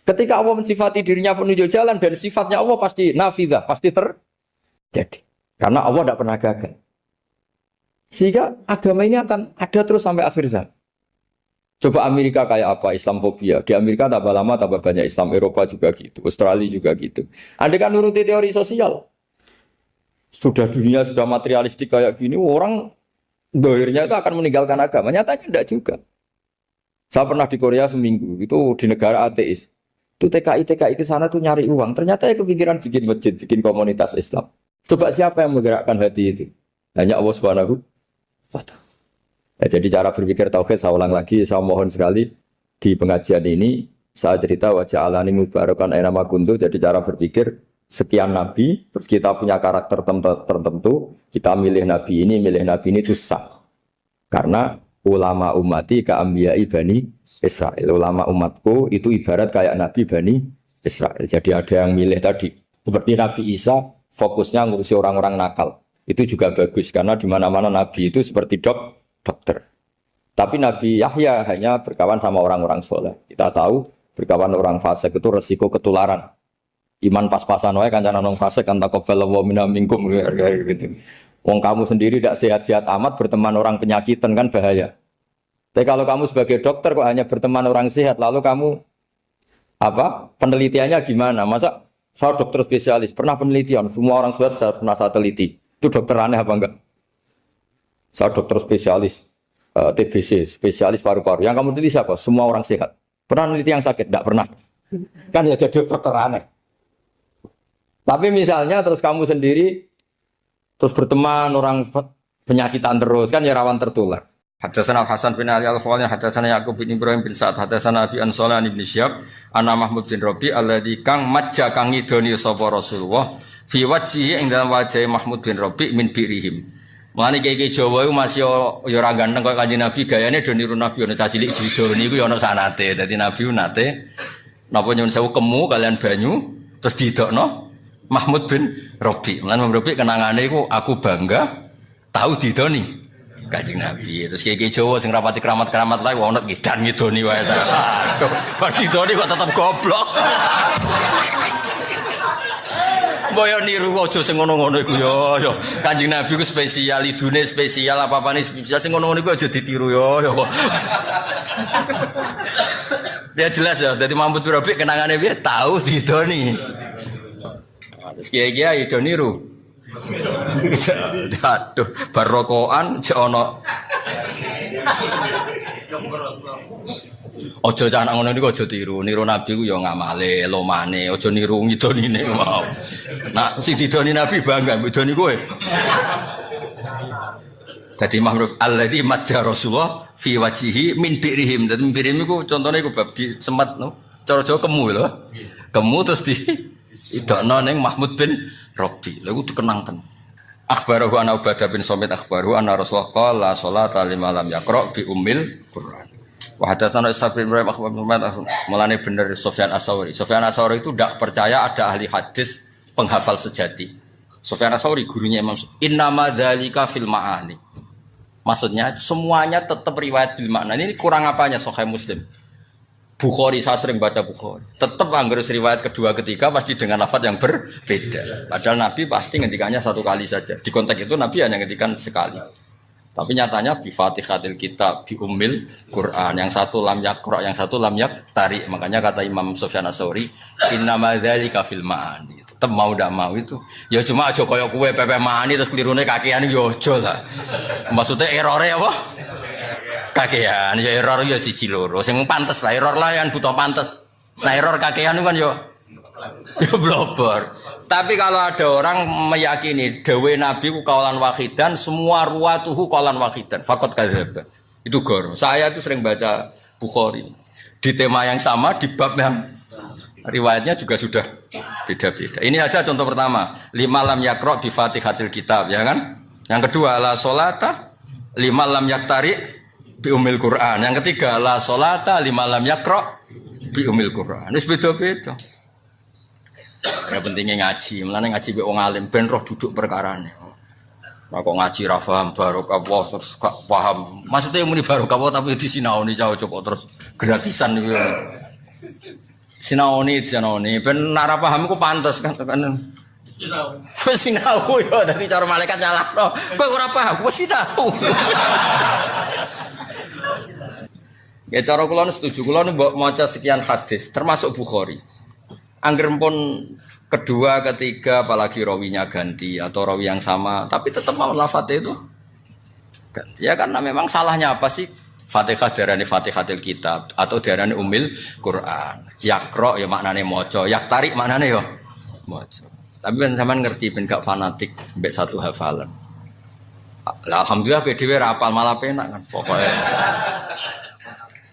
Ketika Allah mensifati dirinya penunjuk jalan dan sifatnya Allah pasti nafidah, pasti terjadi. Karena Allah tidak pernah gagal. Sehingga agama ini akan ada terus sampai akhir zaman. Coba Amerika kayak apa, Islamfobia. Di Amerika tambah lama tambah banyak Islam, Eropa juga gitu, Australia juga gitu. Anda kan nuruti teori sosial. Sudah dunia sudah materialistik kayak gini, orang dohirnya itu akan meninggalkan agama. Nyatanya tidak juga. Saya pernah di Korea seminggu, itu di negara ateis. Itu TKI ke sana tuh nyari uang. Ternyata ya kepikiran bikin masjid, bikin komunitas Islam. Coba siapa yang menggerakkan hati itu? Hanya Allah Subhanahu wa Ta'ala. Ya, jadi cara berpikir tauhid saya ulang lagi, saya mohon sekali di pengajian ini saya cerita wajah alani mubarakan aina ma kuntu. Jadi cara berpikir sekian nabi, terus kita punya karakter tertentu, kita milih nabi ini itu sah. Karena ulama ummati ka'ambiyai Bani Israel. Ulama umatku itu ibarat kayak nabi Bani Israel. Jadi ada yang milih tadi. Seperti Nabi Isa fokusnya ngurusi orang-orang nakal. Itu juga bagus karena di mana-mana nabi itu seperti dokter. Tapi Nabi Yahya hanya berkawan sama orang-orang soleh. Kita tahu berkawan orang fasik itu resiko ketularan. Iman pas-pasan wae kancane nang fasik kan taqabbalallahu minna minkum gitu. Wong kamu sendiri tidak sehat-sehat amat berteman orang penyakitan kan bahaya. Tapi kalau kamu sebagai dokter kok hanya berteman orang sehat, lalu kamu penelitiannya gimana? Masa saya dokter spesialis pernah penelitian, semua orang sehat saya pernah saya teliti. Itu dokter aneh apa enggak? Saya dokter spesialis TBC, spesialis paru-paru. Yang kamu teliti siapa? Semua orang sehat. Pernah meneliti yang sakit? Tidak pernah. Kan ya jadi dokter aneh. Tapi misalnya terus kamu sendiri terus berteman orang penyakitan terus kan ya rawan tertular. Hadatsana Hasan bin Ali Al-Khawali, hadatsana Yaqub bin Ibrahim bin Sa'ad, hadatsana Abi Ansalan bin Syihab, ana Mahmud bin Rabi alladzi kang majja kang ngidoni sapa Rasulullah fi wajhihi ing dalam wajah Mahmud bin Rabi min birihim. Mulane kiai Jawa iku masih ya ora ganteng kaya Kanjeng Nabi, gayane do niru Nabi ana cacilik didoni iku ya ana sanate. Dadi Nabi nate napa nyuwun sewu kemu kalian banyu terus didokno Mahmud bin Rabi. Mulane Mahmud Rabi kenangane iku aku bangga tahu didoni Kanjeng Nabi. Terus kiai Jawa sing rapati keramat-keramat lae ono ngidan ngidoni wae. Bar didoni kok tetep goblok. Boyo niru aja sing ngono-ngono iku yo. Kanjeng Nabi ku spesial, idune spesial, apa-apane spesial sing ngono-ngono iku aja ditiru yo. Ya jelas ya, dadi Mahmud bin Rabi kenangane piye tahu didoni. Terus kiai-kiai do niru. Aduh, barokoan jek ono. Ojo anak ngono niku aja tiru. Niru Nabi ku ya ngamale, lomane, aja niru ngidonine mau. Nah, sing didoni Nabi bangga ngidoni kowe. Dadi Mahmud alladzi majja Rasulullah fi wajhihi min birihim. Dadi birihim iku contone iku bab di semat no. Cara Jawa kemu lho. Kemu terus di idokno ning Mahmud bin Rabi. Lha iku kenang ten. Akhbarahu ana Ubadah bin Samit akhbarahu anna Rasulullah qala la sholata liman lam yaqra bi ummil Qur'an. Wa hadatsana Ishaq bin Ibrahim mulane bener Sufyan Ats-Tsauri. Sufyan Ats-Tsauri itu tidak percaya ada ahli hadis penghafal sejati. Sufyan Ats-Tsauri gurunya Imam Innama dzalika fil ma'ani. Maksudnya semuanya tetap riwayat bil makna. Ini kurang apanya Sahih Muslim? Bukhari saya sering baca Bukhari. Tetap anggar riwayat kedua ketiga pasti dengan lafaz yang berbeda. Padahal Nabi pasti ngendikannya satu kali saja. Di konteks itu Nabi hanya ngendikan sekali. Tapi nyatanya bi Fatihatil Kitab bi Ummil Quran, yang satu lam yaqra, yang satu lam yaktari. Makanya kata Imam Sufyan Ats-Tsauri, innama dzalika fil ma'ani. Tetep mau ndak mau itu. Ya cuma aja kaya kowe pepe ma'ani terus klirune kakean yo aja lah. Maksudnya errore apa? Kakean ya error ya siji loro. Sing pantes lah error lah yang butuh pantes. Nah error kakean kan yo blobor. Tapi kalau ada orang meyakini dawe Nabi ku kaulan wahidan, semua ruwatuhu kaulan wahidan, faqat kadzdzaba. Itu gor. Saya itu sering baca Bukhari. Di tema yang sama, di bab yang riwayatnya juga sudah beda-beda. Ini aja contoh pertama, lima lam yaqra bi Fatihatil Kitab, ya kan? Yang kedua la sholata lima lam yaktari bi Ummil Quran. Yang ketiga la sholata lima lam yaqra bi Ummil Quran. Wis beda-beda. Ya pentingnya ngaji, mulane ngaji mbek wong alim ben roh duduk perkarane. Nah, kok ngaji ra paham barokah Allah terus gak paham. Maksudnya muni barokah Allah tapi disinaoni jauh kok terus gratisan niku. Sinaoni ben ora paham ku pantes kan. Wis sinau yo dari cara malaikat nyalahno. Kowe ora paham, wis sinau. Ya cara kula setuju, kula mbok maca sekian hadis termasuk Bukhari. Angger pun kedua, ketiga, apalagi rawinya ganti atau rawi yang sama, tapi tetap mau lafadznya itu ganti. Ya karena memang salahnya apa sih? Fatihah darani Fatihatil Kitab atau darani Ummil Quran. Yakro ya maknane maca, yak tarik maknane ya maca. Tapi ben sampean ngerti ben gak fanatik mbek satu hafalan. Alhamdulillah PDW rapal malah penak kan pokoknya.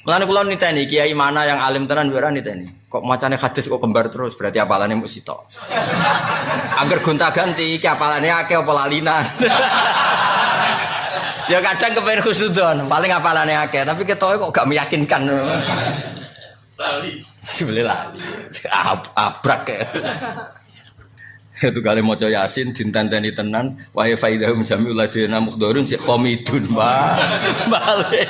Mulane kula niteni kiai mana yang alim tenan ora niteni. Kok macane hadis kok kembar terus berarti apalane mung sitok. Angger gonta-ganti iki apalane akeh apa lalinan. Ya kadang kepen khusnudon, paling apalane akeh tapi ketoke kok gak meyakinkan. Lali. Sebele lali. Abrak ya. Itu kali maca Yasin dintenteni tenan wa faidahum jami'ul ladina muqdarun cek komidun balik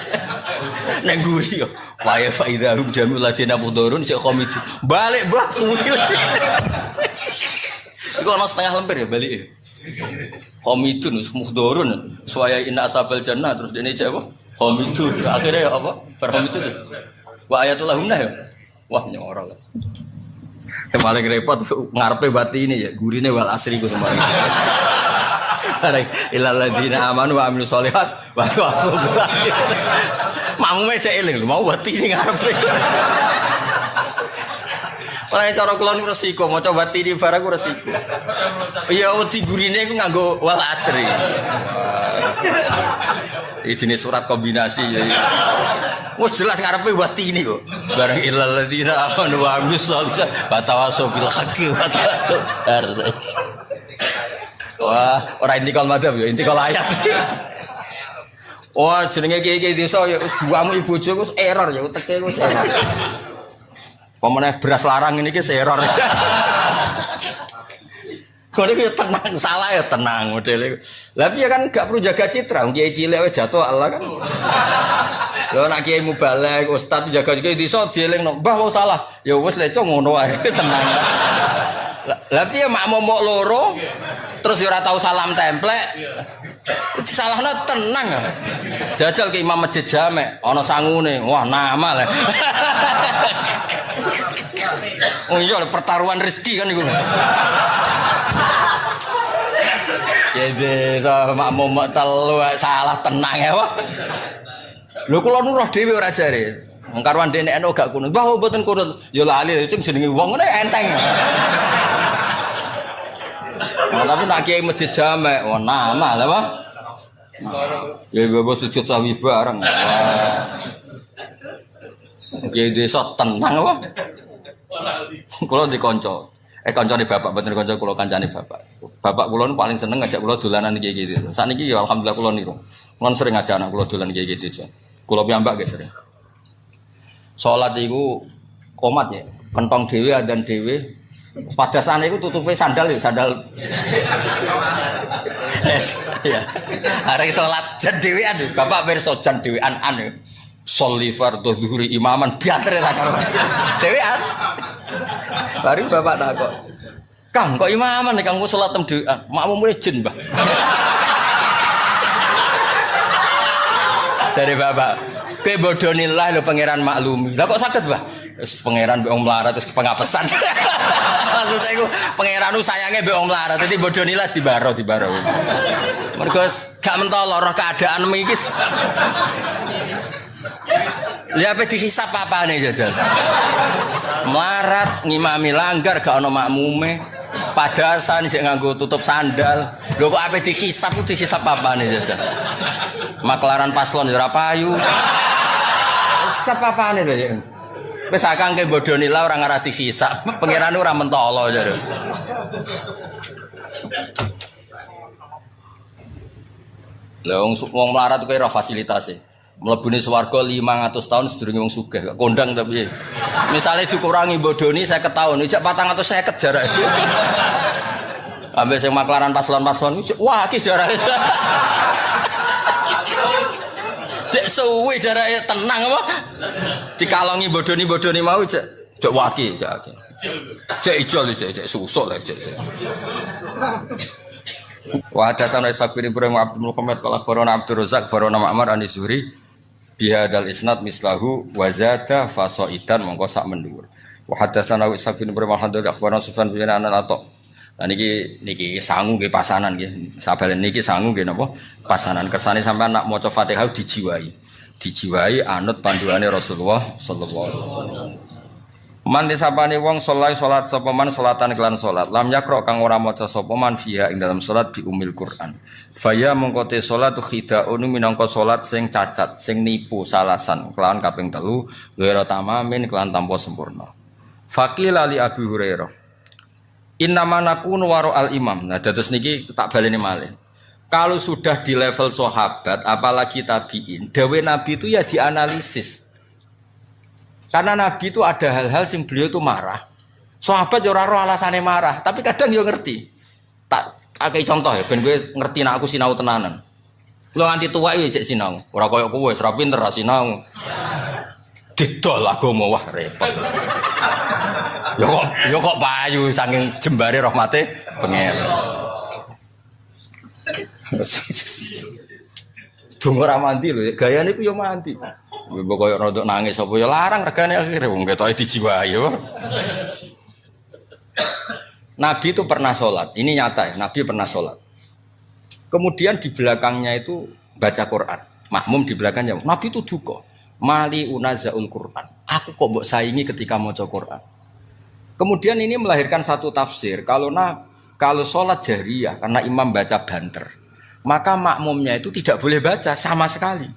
nang guri yo wa faidahum jami'ul ladina muqdarun cek komidun balik bah suwi iku ana setengah lembar ya balik komidun muqdarun suaya inna asabal jannah terus dene cek apa komidun akhirnya ya apa berkomidun wa ayatul lahum ya wah nyorol yang paling repot ngarepe batine ya gurine wal asri ku kemarin. Arek ilal ladina amanu wa amilus solihat wa tawassaw bil haqqi. Mamume cek eling mau batine ngarepe. Ora cara kula nu resiko maca batine barang ku resiko. Ya wedi gurine ku nganggo wal asri. Iki jenis surat kombinasi ya. Wes jelas ngarepe batine kok. Barang ilal ladina amanu wa amilus solihat wa tawassaw bil haqqi wa tawassaw. Wah, ora intikal madzhab ya, intikal ayat. Wah, jenenge kiai-kiai desa ya wis duamu ibu bojo wis error ya, uteke wis error. Pemene beras larang ini ki error. Kok iki tenang salah ya tenang modele. Lah piye kan gak perlu jaga citra, kiai cilik wis jatuh Allah kan. Lho nek kiai mubalek ustaz jaga kiai desa dielingno, "Mbah wong salah." Ya wis leco ngono wae, tenang. Lah piye mak momok loro terus ya ora tau salam templek. Disalahno tenang. Jajal ke imam masjid jamek ana sangune. Wah, nama lah. Oh iya pertaruhan rezeki kan iku. Jadi so mak momok telu salah tenang ya, Pak. Lho kula nu roh dhewe ora jare. Wong karuan dene eno gak kunut. Wah, mboten kunut. Ya lali sing jenenge wong ngene enteng. Nah, tapi nak kiai masjid jamek, wah nama lah Pak. Ya bawa sujud sawi bareng. Kiai desa tenang apa? Kalau dikonco, koncone bapak, bener konco kalau kancane bapak. Bapak kula paling seneng ngajak kula dolanan kiai gitu. Saat ini ya alhamdulillah kula niru. Kula sering ngajak anak kula dolan kiai desa. Kula piyambak guys sering. Salat iku komat ya, kentong dhewe adzan dhewe. Pada sana itu tutupi sandal ya, sandal. Ya. Hari sholat jan dewean, bapak berso jan dewean ane. Sholli fardhu zuhri imaman biatre ra karo. Dewean. Bari bapak takok. Kang kok imaman nek kanggo sholat tem dewean, makmum izin, Mbah. Dari bapak, kowe bodonilah lho pangeran maklumi. Lah kok saged, Mbah? Wis pangeran mbek wong melarat wis pengapesan. Maksudnya iku pangeran ku sayange mbek wong melarat dadi bodonilah dibaro. Mergo gak mentolo roh keadaan iki. Lihat apa dihisap apane jajal. Melarat ngimami langgar gak ono makmume. Padasan sik nganggo tutup sandal. Lho kok ape dihisap ku dihisap apane jajal. Maklaran paslon ora payu. Hisap apane lho ya. Wis akang ke bodonilah ora ngarah dihisap. Pangerane ora mentolo jare. Lah wong melarat kuwi ora fasilitase. Mlebune swarga 500 tahun sedurunge wong sugih. Kondang tapi misale dikurangi bodoni 50 tahun, ijak 450 jarake. Ambek sing maklaran paslon-paslon wah iki jarake. Cek suwi jarake tenang apa? Dikalongi bodoni-bodoni mau cek waki cek. Cek ijol cek susuk lah cek. Wa datang dari Sabir Ibrahim Abdul Muhammad qala akhbarana Abdur Razzaq akhbarana Ma'mar an Zuhri bihadzal isnad mislahu wa zada fasaitan mongko sak mendhuwur. Wa hadatsana Sabir Ibrahim alhamdulillah akhbarana Sufyan bin Ato. Lah niki sangu nggih pasanan nggih. Sabalen niki sangu nggih napa? Pasanan kersane sampean nak maca Fatihah dijiwai. Dijiwai anut panduane Rasulullah sallallahu alaihi wasallam. Man disapane wong salat sapa man salatan kelan salat lam yakra kang ora maca sapa man fiha ing dalam salat bi umil Quran. Faya mongko te salat khidaun minangka salat sing cacat, sing nipu salasan kelawan kaping 3 ghairu tamamin kelan tanpa sempurna. Faqil ali Abi Hurairah. Innama nakunu waro al imam. Nah, dados niki tak baleni malih. Kalau sudah di level sahabat apalagi tabiin, dawe Nabi itu ya dianalisis. Karena Nabi itu ada hal-hal sing beliau itu marah. Sahabat ya ora roh alasane marah, tapi kadang yo ngerti. Tak akeh contoh ya ben kowe ngerti nek aku sinau tenanan. Lo anti tua iki cek sinau. Ora koyo kowe wis ra pinter ra sinau. Didol agama wah repot. Yo kok payu saking jembare rahmate pengen. Dungo ra mandi lho, gayane ku yo mandi. Mbok koyo rodok nangis apa ya larang regane akhire wong ketoke dijiwai yo. Nabi itu pernah sholat, ini nyata ya, Nabi pernah sholat. Kemudian di belakangnya itu baca Quran, makmum di belakangnya. Nabi itu duka, mali unazaul Quran. Aku kok mbok saingi ketika maca Quran. Kemudian ini melahirkan satu tafsir. Kalau sholat jariyah karena imam baca banter, maka makmumnya itu tidak boleh baca sama sekali.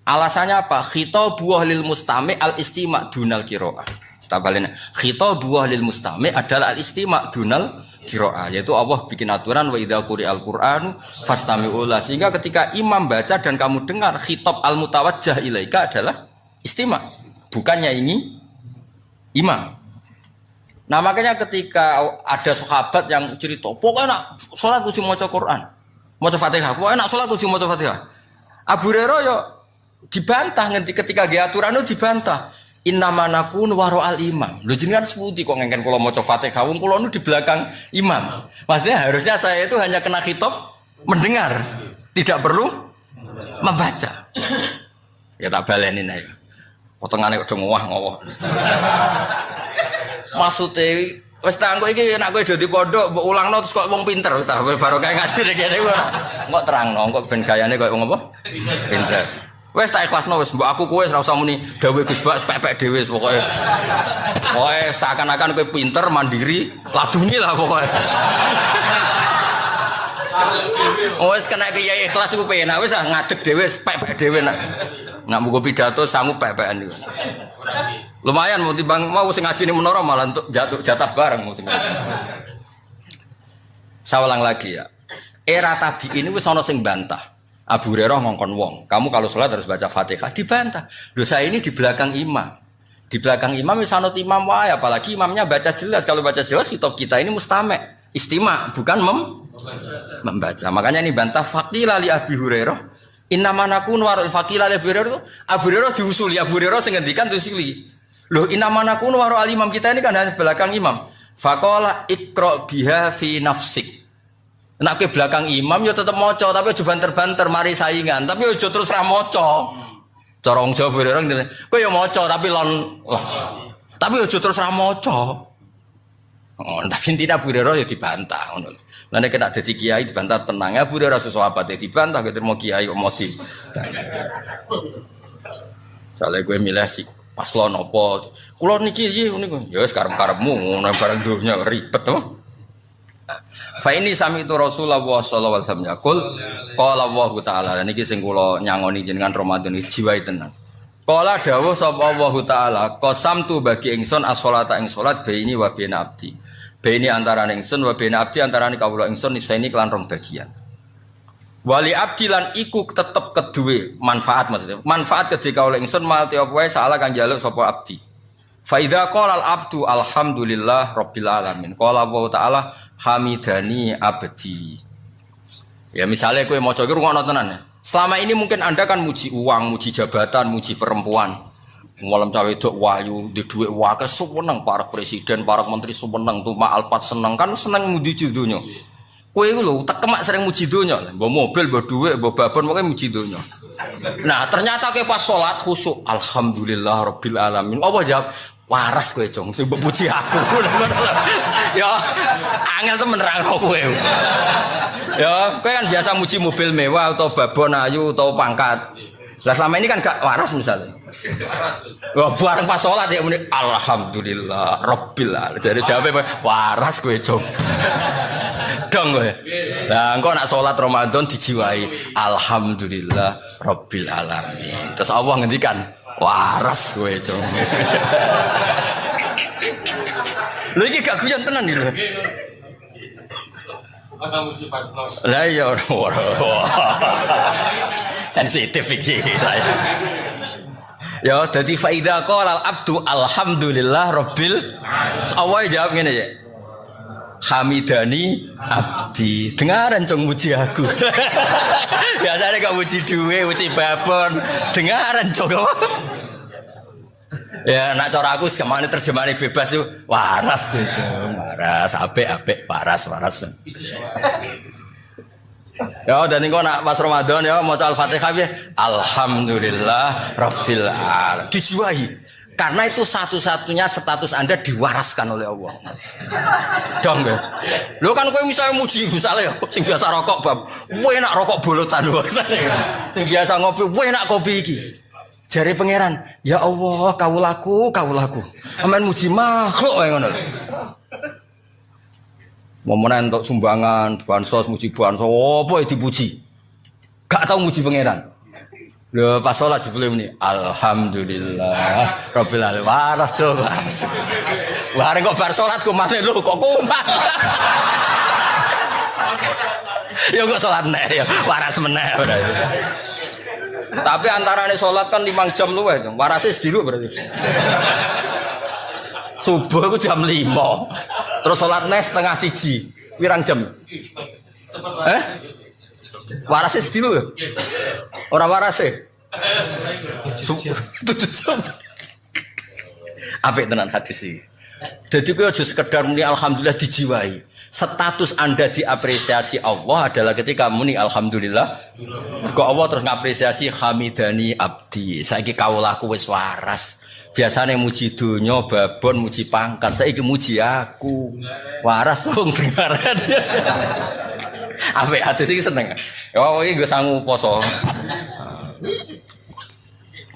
Alasannya apa? Khitabu lil mustami al istima' dunal qiraah. Tabalena khitabu lil mustami' adalah al istima' dunal qiraah, yaitu Allah bikin aturan wa idza quri'al qur'anu fastami'u la, sehingga ketika imam baca dan kamu dengar khitab al mutawajjah ilaika adalah istima', bukannya ini imam. Nah, makanya ketika ada sahabat yang cerita, pokoknya nak salat kudu maca Quran, maca Fatihah, pokoknya nak salat kudu maca Fatihah. Abu Hurairah yo dibantah nanti ketika dia aturan itu dibantah. Innama nakun waro al imam. Lho jenengan seputi kok ngengken kula maca Fatihah wong kula nu di belakang imam. Maksudnya harusnya saya itu hanya kena khitab mendengar, tidak perlu membaca. Ya tak baleni nek. Potongane kok ngowah-ngowah. Maksude wis tak engko iki nek kowe dadi pondok mbok ulangno terus kok wong pinter wis tak barokah ngaji kene kok terangno kok ben gayane kok wong apa? Pinter. Wes tak ikhlasno wis mbok aku kowe ora usah muni dawuh Gus Bak pepek dhewe pokoke. Pokoke seakan-akan kowe pinter mandiri, laduni lah pokoke. Wes kena kiai ikhlas iku penak wis ngadeg dhewe pepek dhewe nak. Nak mbuku pidato sangu pepekan iku. Lumayan mau timbang mau sing ngaji ning menara malah untuk jatah bareng mau sing. Saya ulang lagi ya. Era tabi'in ini wis ana sing bantah. Abu Hurairah ngongkon wong, kamu kalau sholat harus baca Fatihah, dibantah. Dosa ini di belakang imam. Di belakang imam misalnya imam wae, apalagi imamnya baca jelas. Kalau baca jelas kitab kita ini mustame', istima', bukan membaca. Makanya ini bantah faqila li Abi Hurairah. Innama nakun warul faqila li Abi Hurairah. Abu Hurairah diusuli, Abu Hurairah sing ngendikan diusuli. Loh innama nakun warul imam kita ini kan di belakang imam. Faqala iqra biha fi nafsik. Nak ke belakang imam ya tetap moco, tapi aja banter-banter mari saingan, tapi aja terus ra moco. Cara wong Jawa orang ngene, kowe ya moco tapi lon lah. Tapi aja terus ra moco. Oh, tapi intinya Abu Hurairah ya dibantah ngono. Lah nek kena dadi kiai dibantah tenang, Abu Hurairah sahabat dibantah kok terima kiai kok mesti. Soale kowe milih si paslon apa? Kula niki niku ya wis karep-karepmu ngono bareng donya ribet to. Fa ini sami itu Rasulullah sallallahu alaihi wasallam yaqul qala Allah taala niki sing kula nyangoni jenengan Ramadan iki jiwai tenan. Qala dawuh sapa Allah taala qasamtu bagi ingsun as-sholata ing salat baini wa baina abdi. Baini antarané ingsun wa baina abdi antarané kawula ingsun niseni kelan rong bagian. Wali abdi lan iku tetep keduwe manfaat maksudnya. Manfaat ketika kawula ingsun malti apa wae salah kang njaluk sapa abdi. Fa idza qala al-abdu alhamdulillah rabbil alamin. Qala Allah taala hamidani abdi. Ya misalnya kowe maca iki rungokno tenan ya. Selama ini mungkin Anda kan muji uang, muji jabatan, muji perempuan. Malam cawe wedok wayu, di dhuwit wae seneng para presiden, para menteri seneng, tumak alpat seneng kan seneng muji donya. Kowe iku lho tekemak sering muji donya, mbok mobil, mbok dhuwit, mbok babon pokoke muji donya. Nah, ternyata kowe pas salat khusyuk, alhamdulillah rabbil alamin. Apa jawab? Waras kowe jong sing mbok puji aku. Ya angel temen nerangno kowe. Ya kowe kan biasa muji mobil mewah atau babon ayu atau pangkat. Lah selama ini kan gak waras misalnya. Wah, bareng pas sholat ya muni alhamdulillah rabbil alamin. Jadi jawabnya waras kowe, Cung. Dong kowe. Lah engko nak sholat Ramadan dijiwai alhamdulillah rabbil alamin. Terus Allah ngendikan waras kowe, Cung. Lha iki gak guyon tenan iki lho. Lah ya ora. Sensitif iki. Ya dadi faida qala al-abdu alhamdulillah rabbil awal jawab ngene ya. Hamidani abdi. Dengaran cung muji aku. Biasanya kok muji duwe, muji babon. Dengaran cung. Ya nak cara aku semane terjemahane bebas yo waras wis waras apik waras. Ya dan engko nak pas Ramadan ya maca Al-Fatihah ya alhamdulillah rabbil alamin dijiwai karena itu satu-satunya status Anda diwaraskan oleh Allah. Dong ya. Lho kan kowe misalnya muji misalnya sing biasa rokok bab, kowe enak rokok bolotan sing biasa ngopi, kowe enak kopi iki. Jari pangeran, ya Allah, kaulaku. Aman muji makhluk wae ngono. Momen entuk sumbangan, bansos muji bansos, apa dipuji? Gak tau muji pangeran. Lho pas salat jebule muni, alhamdulillah rabbil alamin. Waras to, waras. Bareng kok bar salat ku mate lho kok kumat. Ya kok salat nek ya, waras meneh berarti. Tapi antarane sholat kan 5 jam luwih, warase sediluk berarti. Subuh itu jam 5. Terus sholat nes setengah 1. Pirang jam? Warase sediluk. Ora warase. Subuh 7 jam. Apik tenan hadis iki. Dadi kowe aja sekedar muni alhamdulillah dijiwai. Status Anda diapresiasi Allah adalah ketika muni alhamdulillah. Mergo Allah terus ngapresiasi hamidani abdi. Saiki kaulaku wis waras. Biasane muji donya, babon, muji pangkat. Saiki muji aku. Waras wong dengaran. Apik hadis iki seneng. Ya iki nggo sangu poso.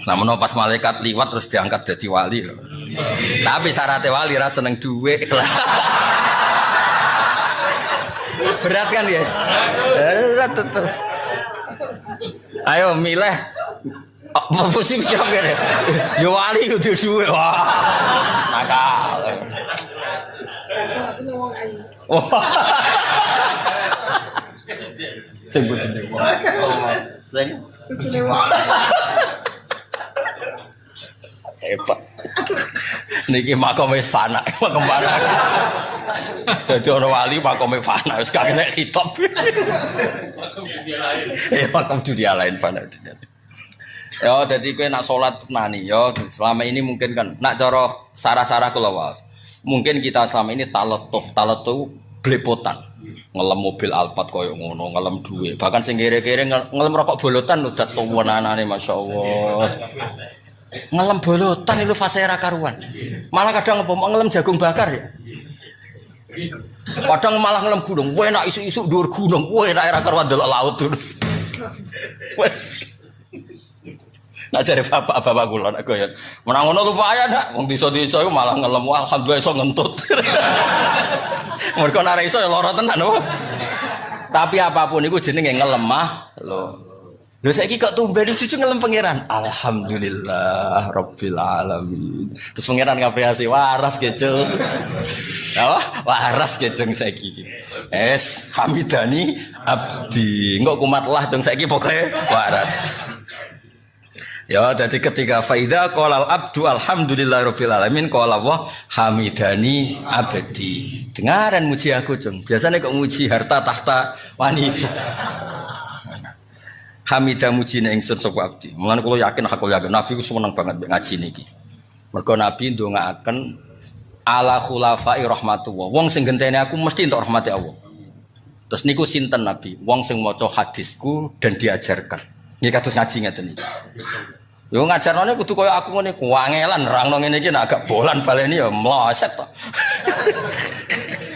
Namun pas malaikat liwat terus diangkat jadi wali. Tapi syaratnya wali ra seneng duit. Berat kan ya? Berat tetep. Ayo milih. Apa sih kira-kira? Ya wali kudu duwe. Wah. Nakal. Sing bojone wong. Sing bojone wong. Hebat. Niki makome fana, makom fana. Dadi ora wali makome fana, wis gak kena hitop. Makom dunia lain fana. Ya dadi kowe nak salat nani ya selama ini mungkin kan nak cara sarah-sarah kula wae. Mungkin kita selama ini talattuh blepotan. Ngelem mobil Alphard koyo ngono, ngelem duwe. Bahkan sing kere-kere ngelem rokok bolotan udah tuwenanane masyaallah. Ngelem bolotan itu fase era karuan. Malah kadang ngelem jagung bakar ya. Kadang malah ngelem gunung. Wah enak isu-isu dhuwur gunung. Wah enak era karuan delok laut terus. Wes. Nak jare bapak kula nak goyen. Menang ngono lumayan nak. Wong desa-desa iku malah ngelem alhamdulillah iso ngentut. Mergo nek ora iso ya lara tenan lho. Tapi apapun iku jenenge ngelemah lho. Lho saiki kok tumben cucu ngelem pangeran. Alhamdulillah rabbil alamin. Terus pangeran ngapresiasi waras kecil. Apa? Waras kecil saiki iki. Hamidani abdi. Engko kumat lah jeng saiki pokoke waras. Ya jadi ketika faida qala al-abdu alhamdulillah rabbil alamin qala wa hamidani abdi. Dengaran muji aku jeng. Biasanya kok muji harta tahta wanita. Hamidah mujine ingsun sapa abdi. Mulane kula yakin Nabi ku seneng banget mek ngaji niki. Mergo Nabi ndongaaken ala khulafai rahmatullah. Wong sing genteni aku mesti entuk rahmati Allah. Terus niku sinten Nabi? Wong sing maca hadisku dan diajarkan. Nggih kados ngaji ngeten iki. Yo ngajarane kudu kaya aku ngene kuangelan nerangno ngene iki nek agak bolan baleni ya mloset to.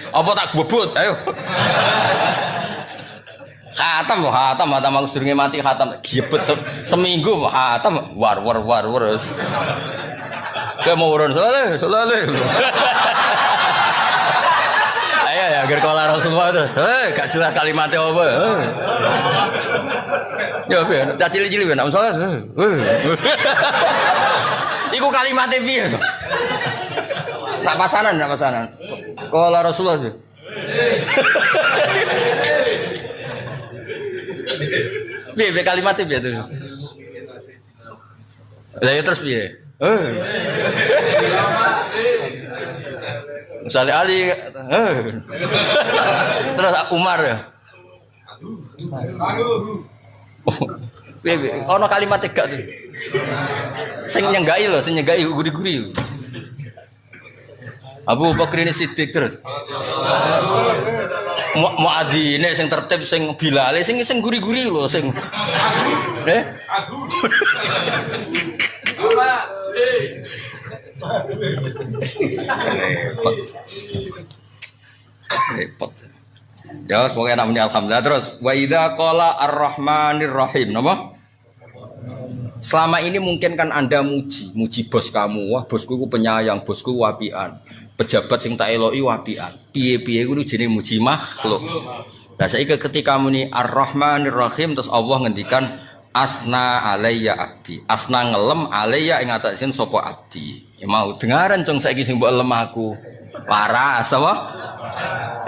Apa tak bobot ayo. Khatam aku sedurunge mati khatam. Gibet seminggu khatam war. Kayak mau urun soleh. Ayo ya, agar kala Rasulullah terus. Gak jelas kalimatnya apa. Ya piye, cacili-cili ben salah. Iku kalimatnya piye? Nak pasanan. Kala Rasulullah tuh. Piye kalimatnya piye tuh? Lah ya terus piye? Misalnya Ali, terus Umar ya. Ono kalimat tegak tuh. Sing nyenggai guri-guri. Abu Bakar ini Siddiq terus. Muadzine sing tertib sing Bilal sing guri-guri lho sing. Repot. Ya, semoga namanya alhamdulillah. Terus wa idza qala ar-rahmanir rahim, napa? Selama ini mungkin kan Anda muji bos kamu. Wah, bosku ku penyayang, bosku wapian. Pejabat sing tak eloki wapian. Piye-piye kuwi jenenge muji makhluk. Nah, saiki ketika muni ar-rahmanir rahim terus Allah ngendikan asna alayya abdi. Asna ngelem alayya ing atasin sapa abdi. Ya mau dengaran cung saiki sing mbok lem aku. Waras apa?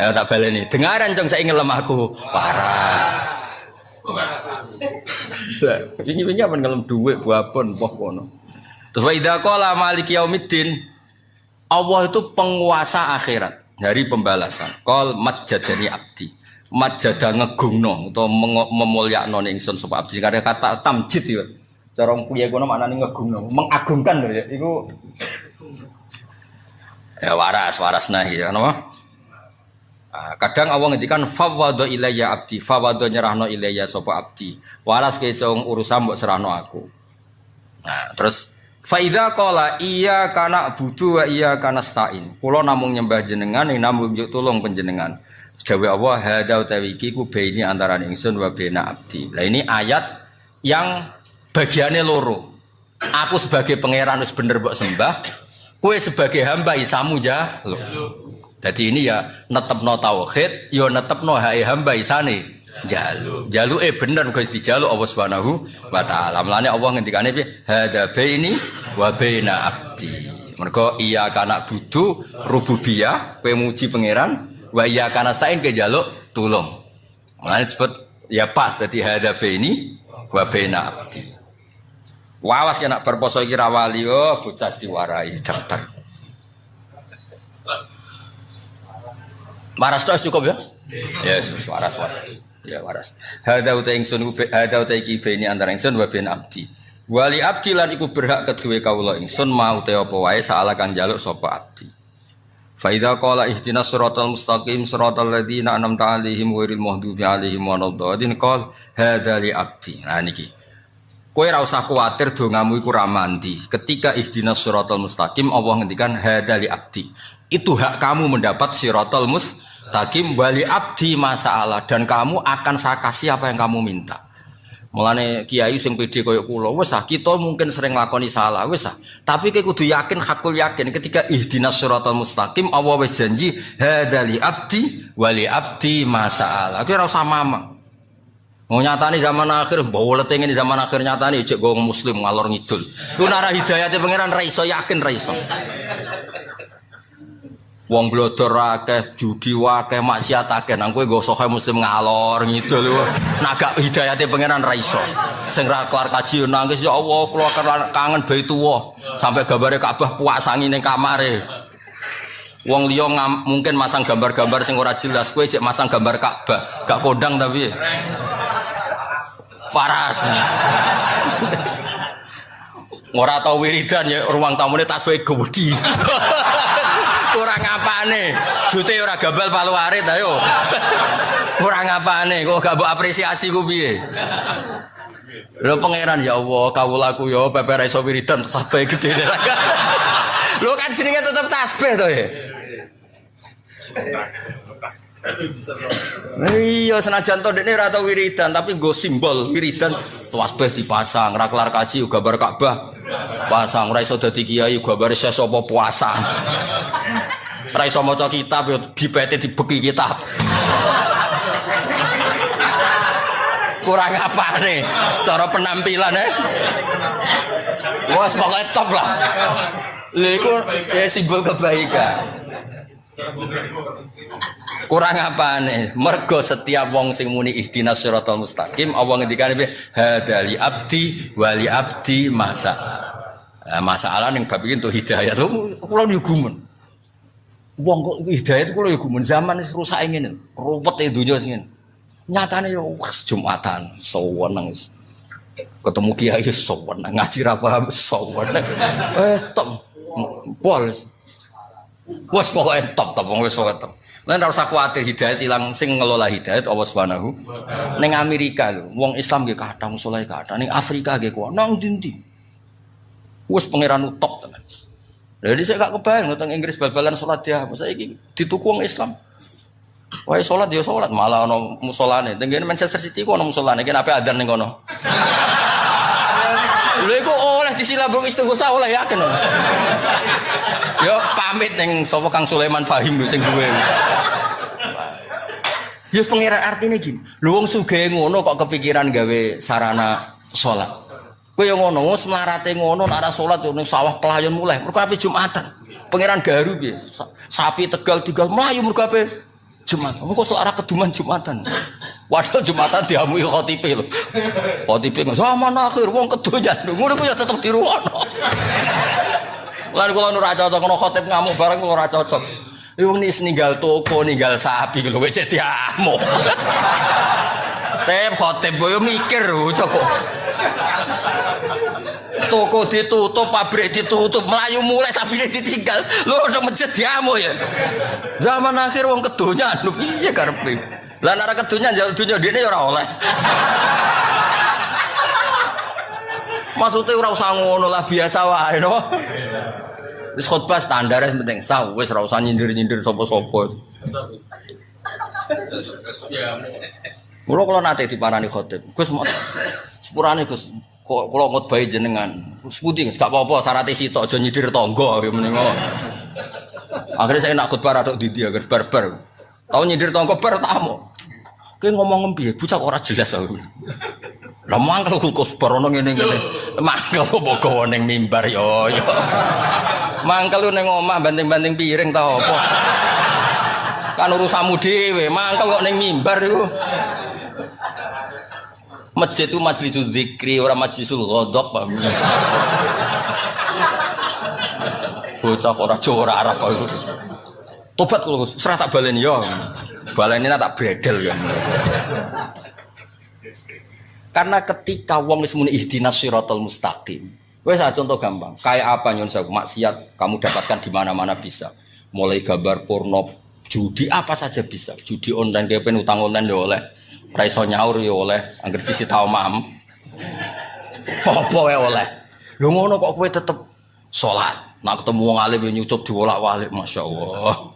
Ya tak baleni. Dengaran cung saiki ngelem aku. Waras. Wingi-wingi apa ngelem dhuwit buabon poh kono. Terus wa idza qala maliki yaumiddin. Allah itu penguasa akhirat, dari pembalasan. Qol majjadani abdi. Majjada ngegungno utawa memulyakno ingsun sapa abdi. Karena kata tamjid ya. Cara kuwi kono maknane ngegungno, mengagungkan lho ya. Iku ya waras nahi ya napa? Kadang Allah ngendikan fawwadha ilayya abdi, fawwadha nyerahno ilayya sapa abdi. Waras kecong urusan mbok serahno aku. Nah, terus fa idza qala iya kana budu wa iya kana stain. Kula namung nyembah jenengan ing namung njuk tulung panjenengan. Dawe Allah hada utawi iki ku baini antarané ingsun wa baina abdi. Lah ini ayat yang bagiannya loro. Aku sebagai pangeran wis bener mbok sembah, kowe sebagai hamba isamu ja. Jadi ini ya netepno tauhid, ya netepno hae hamba isane jalu bener kok dijaluk Allah Subhanahu wa taala. Mulane Allah ngendikane piye? Hada baini wa baina abdi. Mergo iya kana budu rububiyah, kowe muji pangeran, wa iya kana stain ke jaluk tulung. Mulane disebut ya pas dadi hada baini wa baina abdi. Wawas kena berposo iki ra wali bocah diwarai daftar. Waras tos cukup ya? Yes, waras. Ya waras. Hada uta ingsun hada uta iki bene antara ingsun wa ben abdi. Wali abdi lan iku berhak kedue kawula ingsun mau te apa wae saala kang njaluk sapa abdi. Fa idza qala ihdinas siratal mustaqim siratal ladzina an'amta 'alaihim ghairil maghdubi 'alaihim waladdallin qol hada li abdi. Nah niki. Kowe ora usah kuwatir dongamu iku ra mandi. Ketika ihdinas siratal mustaqim Allah ngendikan hada li abdi. Itu hak kamu mendapat siratal mustaqim wali abdi masalah dan kamu akan saya kasih apa yang kamu minta. Mulane kiai sing pede koyo kula wis kita mungkin sering lakoni salah wis tapi kowe kudu yakin hakul yakin ketika ihdinas siratal mustaqim Allah wis janji hadzali abdi wali abdi masalah. Kowe ora usah mamang. Mau nyatane zaman akhir bawa letenge zaman akhir nyatane cek go muslim ngalor ngidul. Ku nara hidayate pangeran ra iso yakin ra iso. Wong blodor akeh, judi akeh, maksiat akeh. Nang kowe go sohe muslim ngalor ngidul lho. Nagak hidayate pangeran ra iso. Sing ra kelar kaji nangis ya Allah, kula kangen Baitullah. Sampai gambare Ka'bah puasangi ning kamare. Wong liya mungkin masang gambar-gambar sing ora jelas, kowe cek masang gambar Ka'bah. Gak kondang tapi. Faras. Ora tau wiridan ya ruang tamune tasbih gede. Kurang apane? Jute ora gambal palu arit ayo. Kurang apane? Kok gak mbok apresiasi ku piye? Lho pangeran ya Allah, kawulaku ya pepe ra iso wiridan tasbih gede. Lho kan jenenge tetep tasbih to ya. Iya senajan to dekne ora tau wiridan tapi nggo simbol wiridan tasbih dipasang, ra kelar kaji gambar Ka'bah pasang, ora iso dadi kiai gambar sapa puasa. Ora iso maca kitab yo dipete dibeki kitab. Kurang apane cara penampilan wes pokoke top lah. Lha iku ya simbol kebaikan. Kurang apane mergo setiap wong sing muni ihdinas siratal mustaqim Allah ngendikane hadali abdi wali abdi masa. Masalah ning bab iki entuk hidayah kula yo gumun. Wong kok hidayah kula yo gumun zaman rusak ngene. Ruwet e donya sing ngene. Nyatane yo Jumatan soweneng ketemu kiai soweneng ngaji ra paham soweneng top pol wes pokoke top wis top lan ora usah kuwatir hidayat ilang sing ngelola hidayat Allah Subhanahu ning Amerika lho wong Islam nggih kathah musolahe kathah ning Afrika nggih kuwi nang ndi wis pangeran top tenan lha iki saya gak kebayang teng Inggris bal-balan salat dia saiki dituku wong Islam. Wae salat ya salat malah ana musolane. Tengene Manchester City ku ana musolane, kene ape adzan ning kono. Lha iku oleh disilabung istighosa oleh yakin. Yo pamit ning sapa Kang Sulaiman Fahim sing duwe. Yo pengiran artine gini. Lho wong sugih ngono kok kepikiran gawe sarana salat. Kowe yo ngono, wis mlarate ngono nek ora salat yo ning sawah pelayon mulai. Mergo ape Jumatan. Pengiran garu piye? Sapi Tegal mlayu mergo ape Jumat, kok selara keduman Jumatan. Waduh Jumatan diamui khotipe lho. Khotipe zaman akhir wong kedonya. Ngono ku ya tetep diruwono. Lan kula ora cocok ono khotib ngamuk bareng kula ora cocok. Wong nis ninggal toko, ninggal sapi lho wis diamuk. Tep khotib yo mikir lho cocok. Toko ditutup, pabrik ditutup, melayu mulai sapine ditinggal. Lho udah masjid diamuk ya. Zaman akhir wong kedonya lho piye karepe. Lah nek ora kedonya njaluk donya ndekne ya ora oleh. Maksudnya ora usah ngono lah biasa wae no. Wis khotbah standar penting sah wis ora usah nyindir-nyindir sapa-sapa. Kula nate diparani khotib. Gus sepurane Gus kok kula ngutbahi jenengan. Sepundi gak apa-apa syarat sitok aja nyidir tangga menengo. Akhirnya saya nak khutbah radok didi agar barbar. Tahu nyidir tangga bar tamu. Kowe ngomong piye? Bocah ora jelas aku. Lah mangkel kok barono ngene-ngene. Mangkel kok gawa ning mimbar yo. Mangkel lu ning omah banting-banting piring ta apa? Kan urusanmu dhewe, mangkel kok ning mimbar iku. Masjid itu majlisul dzikri, ora majlisul ghadab. Bocah ora Jawa ora Arab kok. Tobat kula Gus, serah tak baleni yo. Baleni tak bredel ya. Karena ketika wong wis muni ihdinas siratal mustaqim. Wis contoh gampang, kayak apa nyun sewu maksiat kamu dapatkan di mana-mana bisa. Mulai gambar porno, judi apa saja bisa. Judi online kayak pen utang online yo oleh. Ora iso nyaur yo oleh, anggere disita omam. Apa wae oleh. Lho ngono kok kowe tetep salat. Nak ketemu wong alim yo nyucup diwolak-walik, masyaallah.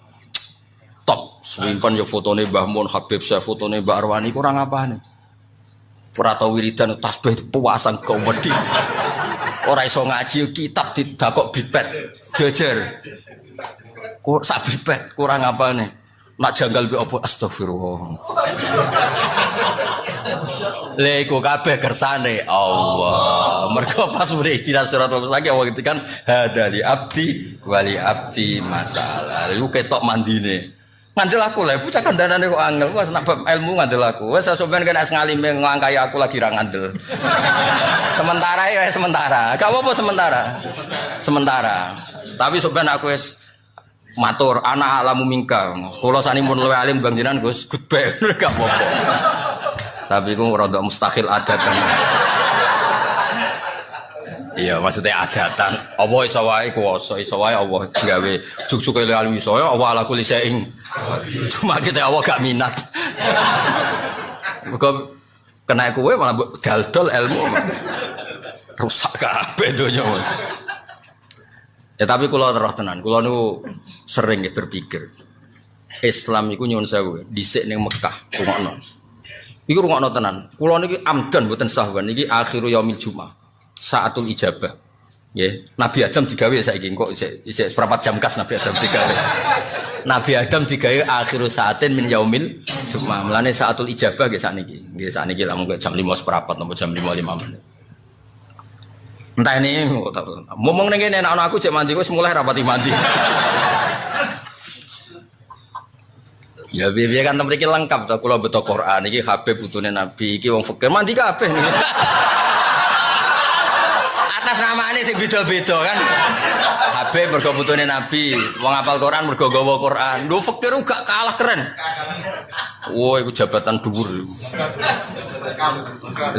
Top, simpen yo fotone Mbah Mun, Habib Syekh, fotone Mbak Arwani kurang apane. Ora tau wiridan tasbih puasan komedi. Ora iso ngaji kitab didakok bipet jejer. Kur sak bipet kurang apane. Nak janggal be apa astagfirullah. Lha iku kabeh kersane Allah. Mergo pas muni ihdinas siratal mustaqim Allah ngendikan hadali abdi wali abdi masalah. Iku ketok mandine. Ngandel aku lah, bocah kandhanane kok angel. Wes nak ilmu ngandel aku. Wes sampean kena ngalime ngangkai aku lagi ra ngandel. Sementara ya sementara. Gak apa-apa sementara. Sementara. Tapi sampean aku wis matur anak alamu mingka. Kula sani mun luwe alim Bang jenengan Gus goodbye gak apa-apa. Tapi ku rada mustahil adatan. Iya maksudnya adatan. Apa iso wae kuwasa iso wae Allah gawe juk-juk ilmu iso ya Allah ala kulli syai'in. Cuma kita Allah gak minat. Mergo kena kowe malah dal-dol ilmu. Rusak kabeh donya. Ya tapi kula terus tenan, kula niku sering berpikir. Islam iku nyuwun sewu dhisik ning Mekah rungokno. Iku rungokno tenan. Kula niki amdan mboten sahwan niki akhiru yaumil jumat. Saatul ijabah. Nggih, Nabi Adam digawe saiki kok isih seperempat jam kas Nabi Adam digawe. Nabi Adam digawe akhiru saatin min yaumil jumat. Mulane saatul ijabah nggih sakniki. Nggih sakniki lamun jam 5 seperempat napa jam 5 menit. Entah ini ngomong ning kene anak aku cek mandi wis mulai rapati mandi. Ya biar kan mriki lengkap to kula beto Quran iki Habib putune Nabi iki wong fakir mandi kabeh niki. Atas namane sing beda-beda kan. Habib mergo putune Nabi, wong hafal Quran mergo gawa Quran. Lho fakir gak kalah keren. Wah, iku jabatan dhuwur.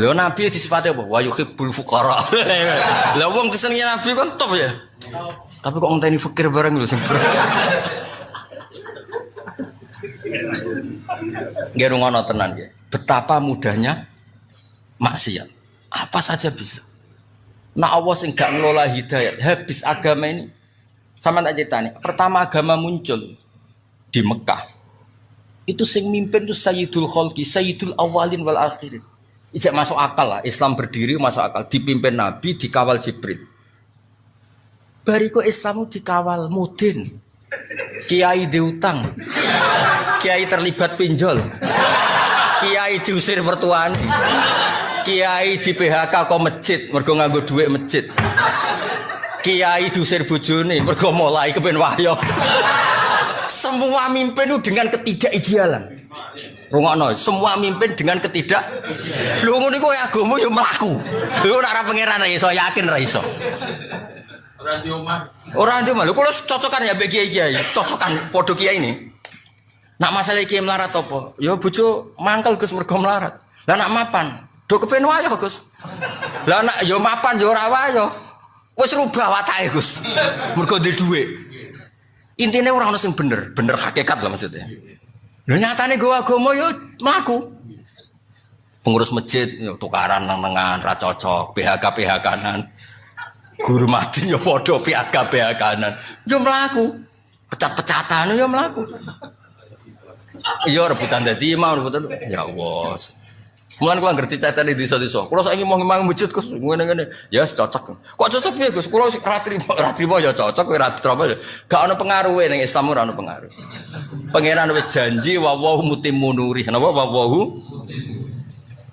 Lho Nabi disifati apa? Wa yuhibbul fuqara. Lah wong disenengi Nabi kan top ya. Tapi kok ngenteni fakir bareng lho sing nggih rungono tenan nggih. Betapa mudahnya maksiat. Apa saja bisa. Nah Allah sing gak ngelola hidayat, habis agama ini. Sama tak ceritani. Pertama agama muncul di Mekah. Itu sing mimpin itu Sayyidul Khalqi, Sayyidul Awalin wal Akhirin. Ijak masuk akal lah. Islam berdiri masuk akal. Dipimpin Nabi, dikawal Jibril. Bariku Islam dikawal mudin. Kiai diutang, kiai terlibat pinjol, kiai diusir mertuane, kiai di PHK kok masjid, mergo nganggo duit masjid, kiai diusir bojone, mergo mulai kepen wahyo. Semua mimpin itu dengan ketidakidealan. Rungokno, semua mimpin dengan ketidak. Lho ngono iku agama yo mlaku. Lho nek ora pangeran iso yakin ra iso. Orang di omah. Lho kula cocokan ya mbek kiai-kiai. Cocokan padha kiai ini. Nak masalah kiai melarat apa? Ya bojo mangkel Gus mergo melarat. Lah nak mapan, do kepen wayo Gus. Lah nak ya mapan ya ora wayo. Wis rubah watake Gus. Mergo ndek dhuwit. Intine ora ono sing bener, bener hakikat lah maksudnya. Lho nyatane go agama yo mlaku. Pengurus masjid yo tukaran nang-nangan ra cocok, PHK-PHK-an. Guru mati yo padha PHK-PHK-an. Yo mlaku. Pecat-pecatan yo mlaku. Yo rebutan dadi imam rebutan. Ya Allah. Mulan kula ngerti cacan di desa-desa. Kula saiki mau ngimang masjid Gus, ngene-ngene. Ya cocok. Kok cocok piye Gus? Kula ra trimo ya cocok, kowe ra trimo ya. Gak ono pengaruhe ning Islam ora ono pengaruh. Pangeran wis janji wa wa mutimmu nuri. Napa wa wa?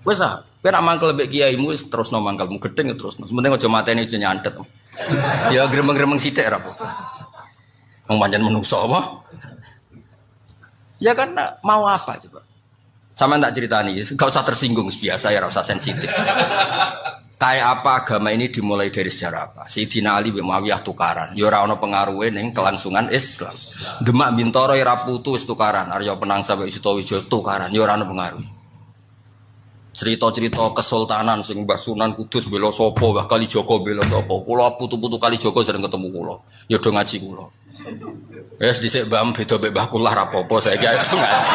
Wis ah, kowe nak mangkel mbek kiaimu wis terusno mangkelmu gedeng ya terusno. Sementing aja mateni aja nyantet. Ya gremeng-gremeng sithik ra apa. Wong pancen menungso apa? Ya kan mau apa coba? Sama tak ceritani, gak usah tersinggung biasa ya, gak usah sensitif. Kayak apa agama ini dimulai dari sejarah apa? Sayyidina Ali bin Muawiyah tukaran, ya ora ono pengaruhe ning kelangsungan Islam. Demak Bintoro ya putu wis tukaran, Arya Penang sampai Sutowijo tukaran, ya ora ono pengaruh. Cerita-cerita kesultanan sing Mbah Sunan Kudus bela sapa, Mbah Kalijaga bela sapa. Kula putu-putu Kalijaga sering ketemu kula. Ya do ngaji kula. Wes dhisik Mbah beda mbek Mbah kula ra apa-apa saiki ayo do ngaji.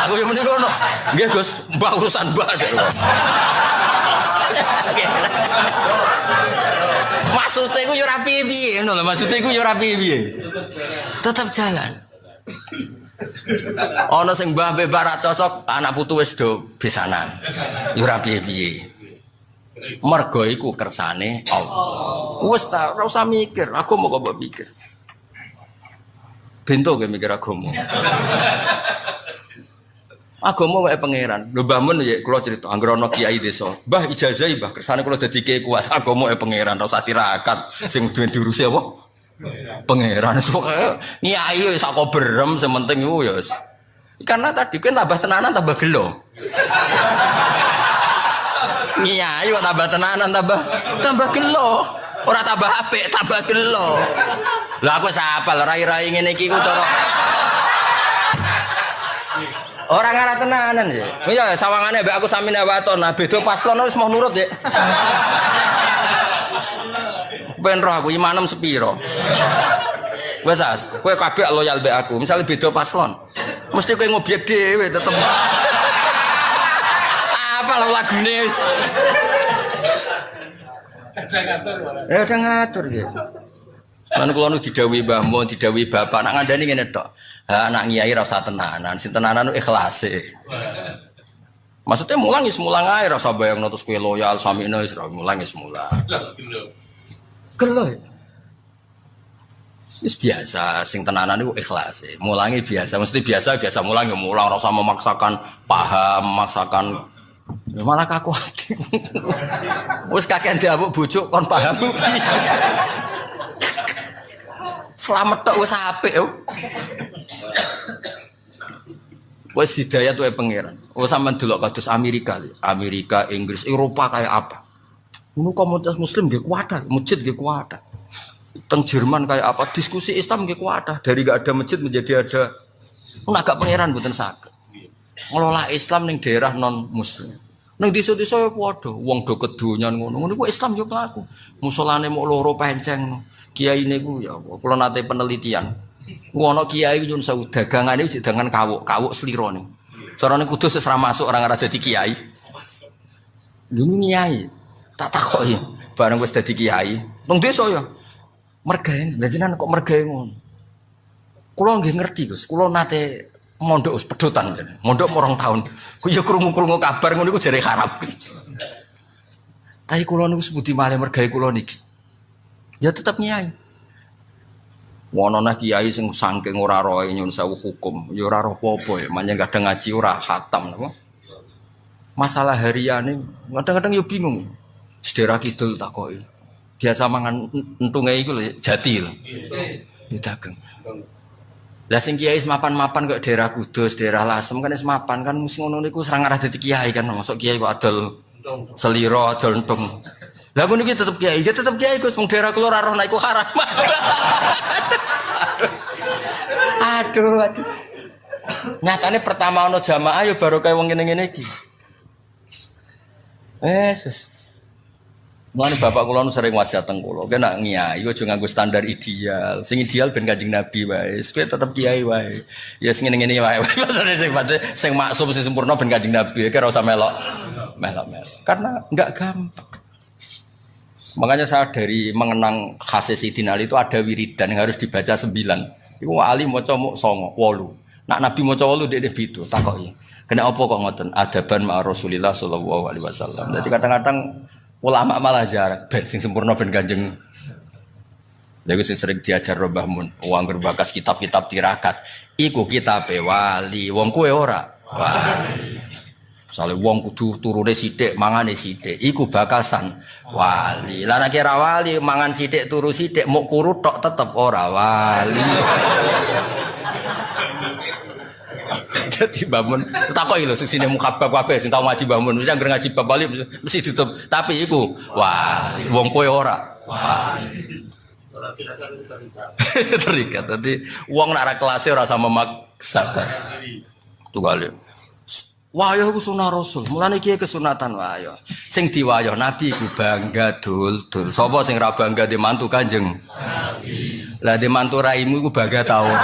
Aku yo muni ngono. Nggih Gus, Mbah urusan Mbah. Maksudnya iku yo ora piye-piye ngono lho, maksudnya iku yo ora piye-piye. Tetap jalan. Ana sing mbah mbek barak cocok, anak putu wis do besanan. Yo ora piye-piye. Mergo iku kersane Allah. Wis ta ora usah mikir, aku mau kok mikir. Bento ge mikir agama. Agama wae pangeran. Lho Mbah Mun ya kula crita anggere ana kiai desa. Mbah ijazahi Mbah kersane kula dadi kiai kuat. Agama wae pangeran ora usah tirakat. Sing duwe diurusi apa? Pangeran sok nyai wis sak berem sementing iku ya wis. Karena tadi kan tambah tenanan tambah gelo. Nyai kok tambah tenanan tambah gelo. Ora tambah apik, tambah gelo. Lah aku sapal rai-rai ngene iki ku cara orang arah tenanan ya. Iya sawangane mbak aku samine waton. Nah beda paslon wis mau nurut ya. Ben roh aku imanem sepiro. Wes as, kowe kabeh loyal mbek aku. Misale beda paslon. Mesti kowe ngobyek dhewe tetep. Apa lagune wis. Ada ngatur ya. Lan kula nu didhawuhi Mbah Mun, didhawuhi bapak nak ngandani ngene tok. Ha nak ngiyai ra usah tenanan, sing tenanan ikhlase. Maksudnya mulang wis mulang ae ra usah bayangno terus kowe loyal samine wis ra mulang wis mulang. Gelo. Wis biasa sing tenanan iku ikhlase. Mulangi biasa, mesti biasa mulang ya mulang ora usah memaksakan paham, memaksakan ya malah kaku ati. Wis kakek diabuk bojo kon paham piye. Selamat tok wis apik yo. Wis hidayah tuh pangeran. Oh sampean delok kados Amerika, Inggris, Eropa kayak apa? Ngono komunitas muslim nggih kuat, masjid nggih kuat. Teng Jerman kayak apa? Diskusi Islam nggih kuat. Dari gak ada masjid menjadi ada. Mun agak pangeran mboten saged. Ngelola Islam ning daerah non muslim. Ning desa-desa ya padha, wong do kedonyan ngono. Ngono ku Islam yo mlaku. Musolane mok loro penceng. Kiai niku ya kula nate penelitian. Ngono kiai nyun sewu dagangane dagangan kawuk slira niku. Carane kudus wis ra masuk ora dadi kiai. Lho kiai. Tak takoki bareng wis dadi kiai. Nang desa ya. Mergaen, lha jenengan kok mergae ngono. Kula nggih ngerti, Gus. Kula nate mondok wis pedotan jane. Mondok 2 tahun. Ku ya krungu-krungu kabar ngono iku jare haram, Gus. Tapi kula niku sebudi malih mergae kula niki. Ya tetep nyai. Wono nah kiai sing saking ora roe nyun sewu hukum, ya ora roh apa-apa ya, manjen kadang ngaji ora khatam napa. Masalah hariane kadang-kadang yo bingung. Sedera kidul takoki. Biasa mangan entunge iku lho jati lho. Didagang. Lah sing kiai mapan-mapan kok daerah Kudus, daerah Lasem kan wis mapan kan wis ngono niku serang arah dadi kiai kan. Masuk kiai kok adol seliro, adol entung. Lah ngono iki tetep kiai, ya tetep kiai Gus wong daerah kula ora roh nek iku haram. Aduh. Nyatane pertama ana jamaah ya baru kaya wong ngene-ngene iki. Wes. Mulane bapak kula nu sering wasiat teng kula, kowe nak ngiyai aja nganggo standar ideal. Sing ideal ben Kanjeng Nabi wae. Kowe tetep kiai wae. Ya sing ngene-ngene wae. Maksudnya sing maksum sing sempurna ben Kanjeng Nabi, kowe ora usah melok. Karena enggak gampang. Makanya saya dari mengenang khasih Sidin Ali itu ada wiridan yang harus dibaca 9. Iku Ali maca mok 9, 8. Nak Nabi maca 8 dekne bitu takoki. Kena apa kok ngoten? Adaban ma Rasulillah sallallahu alaihi wasallam. Jadi kadang-kadang ulama malah jarak ben sing sempurna ben Kanjeng. Lha sing sering diajar Mbah Mun, wong berbakas kitab-kitab tirakat. Iku kitabe wali, wong kowe ora. Wali. Soale wong kudu turune sithik, mangane sithik. Iku bakasan wali. Lah nek ora wali, mangan sithik turu sithik, mok kurut tok tetep ora wali. Jadi bangun, takoki lho sing mukabab kabeh sing tau ngaji bangun, mesti anggere ngaji bab bali mesti ditutup. Tapi iku wah, wong kowe ora. Wah. Terikat. Dadi wong nek ora kelas ora sama memaksakan. Tunggal. Wayah iku sunah Rasul. Mulane kiye kesunatan wayah. Sing diwayah Nabi iku bangga dul-dul. Sapa sing ora bangga di mantu Kanjeng Nabi? Lah di mantu raimu iku bangga ta ora?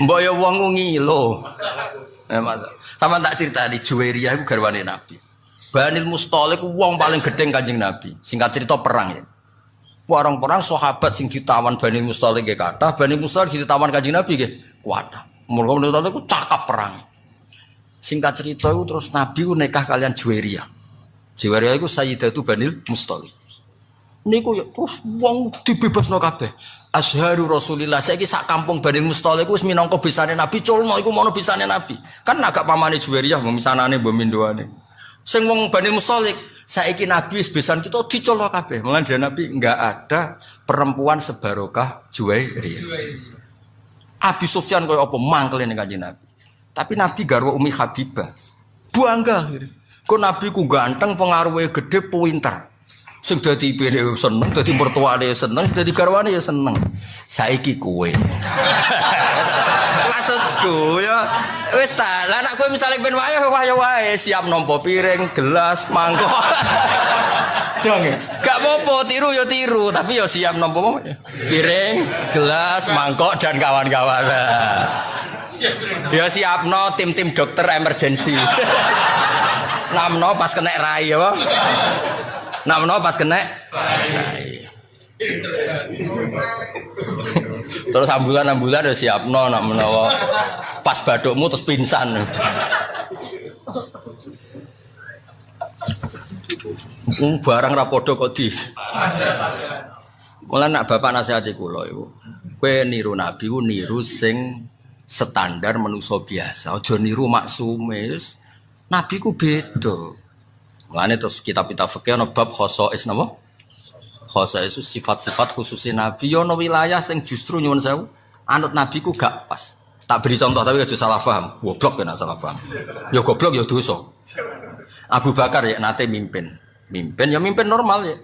Mbok ya wong ngilo. Sama tak cerita di Juwairiyah iku garwane Nabi. Banil Mustalik wong paling gedeng Kanjeng Nabi. Singkat cerita perang ya. Perang-perang sahabat sing ditawan Banil Mustalik nggih kathah, Banil Mustalik ditawan Kanjeng Nabi nggih kuatah. Mulane itu cakap perang. Singkat cerita itu terus Nabi ku nikah kalian Juwairiyah. Juwairiyah iku Sayyidatu Banil Mustalik. Niku ya terus wong dibebasno kabeh. Azharu Rasulillah saiki sak kampung Banil Mustalik wis minangka bisane Nabi culno iku mono bisane Nabi. Kan agak pamane Juwairiyah mbok misanane mbok mindoane. Sing wong Banil Mustalik saiki Nabi wis besan kita diculno kabeh. Mulane Nabi enggak ada perempuan sebarokah Juwairiyah. Abi Sufyan kaya apa mangkel ning Kanjeng Nabi. Tapi Nabi garwa Umi Habibah. Bangga. Kok Nabi ku ganteng, pengaruhe gede, pinter. Sing dadi ipine seneng, dadi mertuane seneng, dadi garwane ya seneng. Saiki kowe. Maksudku ya wis ta, lah nek kowe misale ben wae siap nampa piring, gelas, mangkok. Dong. Gak apa-apa tiru ya tiru, tapi ya siap nampa piring, gelas, mangkok dan kawan-kawan. Ya siapno tim-tim dokter emergency. Namno pas kena rai ya, Bang. Namno pas kena rai. Terus ambulan udah siapno nak menawa pas badukmu terus pingsan. Barang rapodo kok di. Mulai nak bapak nasihati kula iku. Kowe niru nabi ku niru sing standar manusia biasa. Aja niru maksume. Nabi ku beda. Mulane terus kitab-kitab fikih ana bab khosais napa? Khosais itu sifat-sifat khususnya nabi. Yo ana wilayah sing justru nyuwun sewu anut nabi ku gak pas. Tak beri contoh tapi aja salah paham. Goblok kena salah paham. Yo goblok yo dosa. Abu Bakar ya nate mimpin normal ya.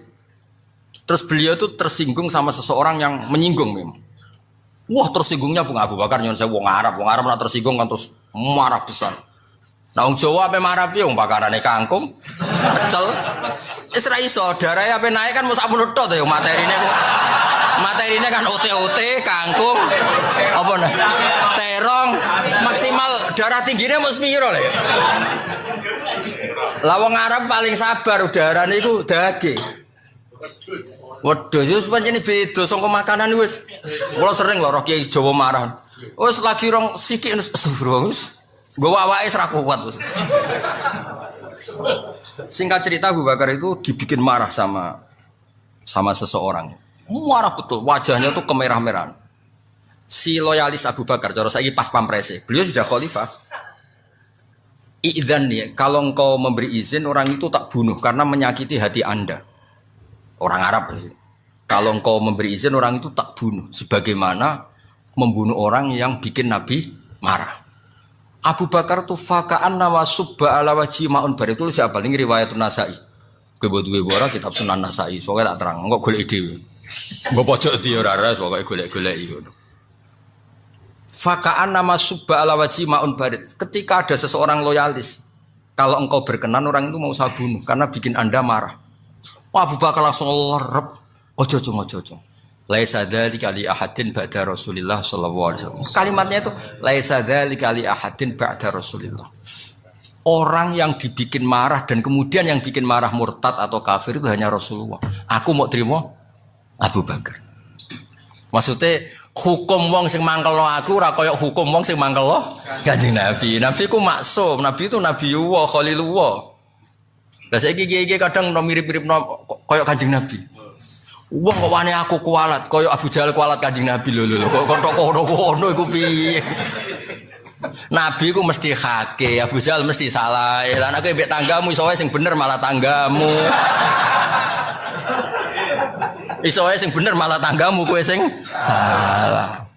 Terus beliau itu tersinggung sama seseorang yang menyinggung memang. Wah tersinggungnya Bung Abu Bakar nyon saya wong Arab nak tersinggung kan terus marah besar. Nah wong Jawa ape marah piye wong bakarane kangkung. Pecel. Wis ra iso darahe ape naik kan mesti sampun tok ya materine. Materine kan ote-ote kangkung apa nah terong maksimal darah tingginya mesti piro lho. Lah wong Arab paling sabar udarane iku daging. Waduh, wis pancene beda saka makanan wis. Kula sering lho roh Kiai Jawa marah. Wis lagi rong sithik astagfirullah wis. Nggo awake ra kuat wis. Singkat cerita Abu Bakar itu dibikin marah sama seseorang. Marah betul, wajahnya tuh kemerah-merahan. Si loyalis Abu Bakar, cara saiki pas pamprese. Beliau sudah khalifah. Idzan nih, kalau engkau memberi izin orang itu tak bunuh karena menyakiti hati Anda. Orang Arab. Kalau engkau memberi izin orang itu tak bunuh. Sebagaimana membunuh orang yang bikin Nabi marah. Abu Bakar tuh fakaan nawasubba ala wajhi ma'un bar itu siapa? Ini riwayat Nasai. Kebetulan bora kitab Sunan Nasai. Soalnya tak terang. Enggak golek dhewe. Mbok pojok di ora pokoke golek-golek ngono. Fakaan nama subba ala wajhi ma'un barid. Ketika ada seseorang loyalis, kalau engkau berkenan orang itu mau saya bunuh karena bikin Anda marah. Wah, Abu Bakar langsung lerep. Ojo. Laisa dzalika li ahadin ba'da Rasulillah sallallahu alaihi wasallam. Kalimatnya itu laisa dzalika li ahadin ba'da Rasulillah. Orang yang dibikin marah dan kemudian yang bikin marah murtad atau kafir itu hanya Rasulullah. Aku mau terima Abu Bakar. Maksudnya hukum wong sing mangkelo aku ora kaya hukum wong sing mangkelo Kanjeng Nabi. Nabi ku maksum, Nabi itu Nabiullah, Khalilullah. Lah saiki iki kadang mirip-mirip kaya Kanjeng Nabi. Wong kok wani aku kualat, kaya Abu Jahal kualat Kanjeng Nabi lho. Kok kono iku piye? Nabi ku mesti hake, Abu Jahal mesti salah. Lah nek mbek tanggamu iso wae sing bener malah tanggamu. Iso wae sing bener malah tanggamu kowe sing salah.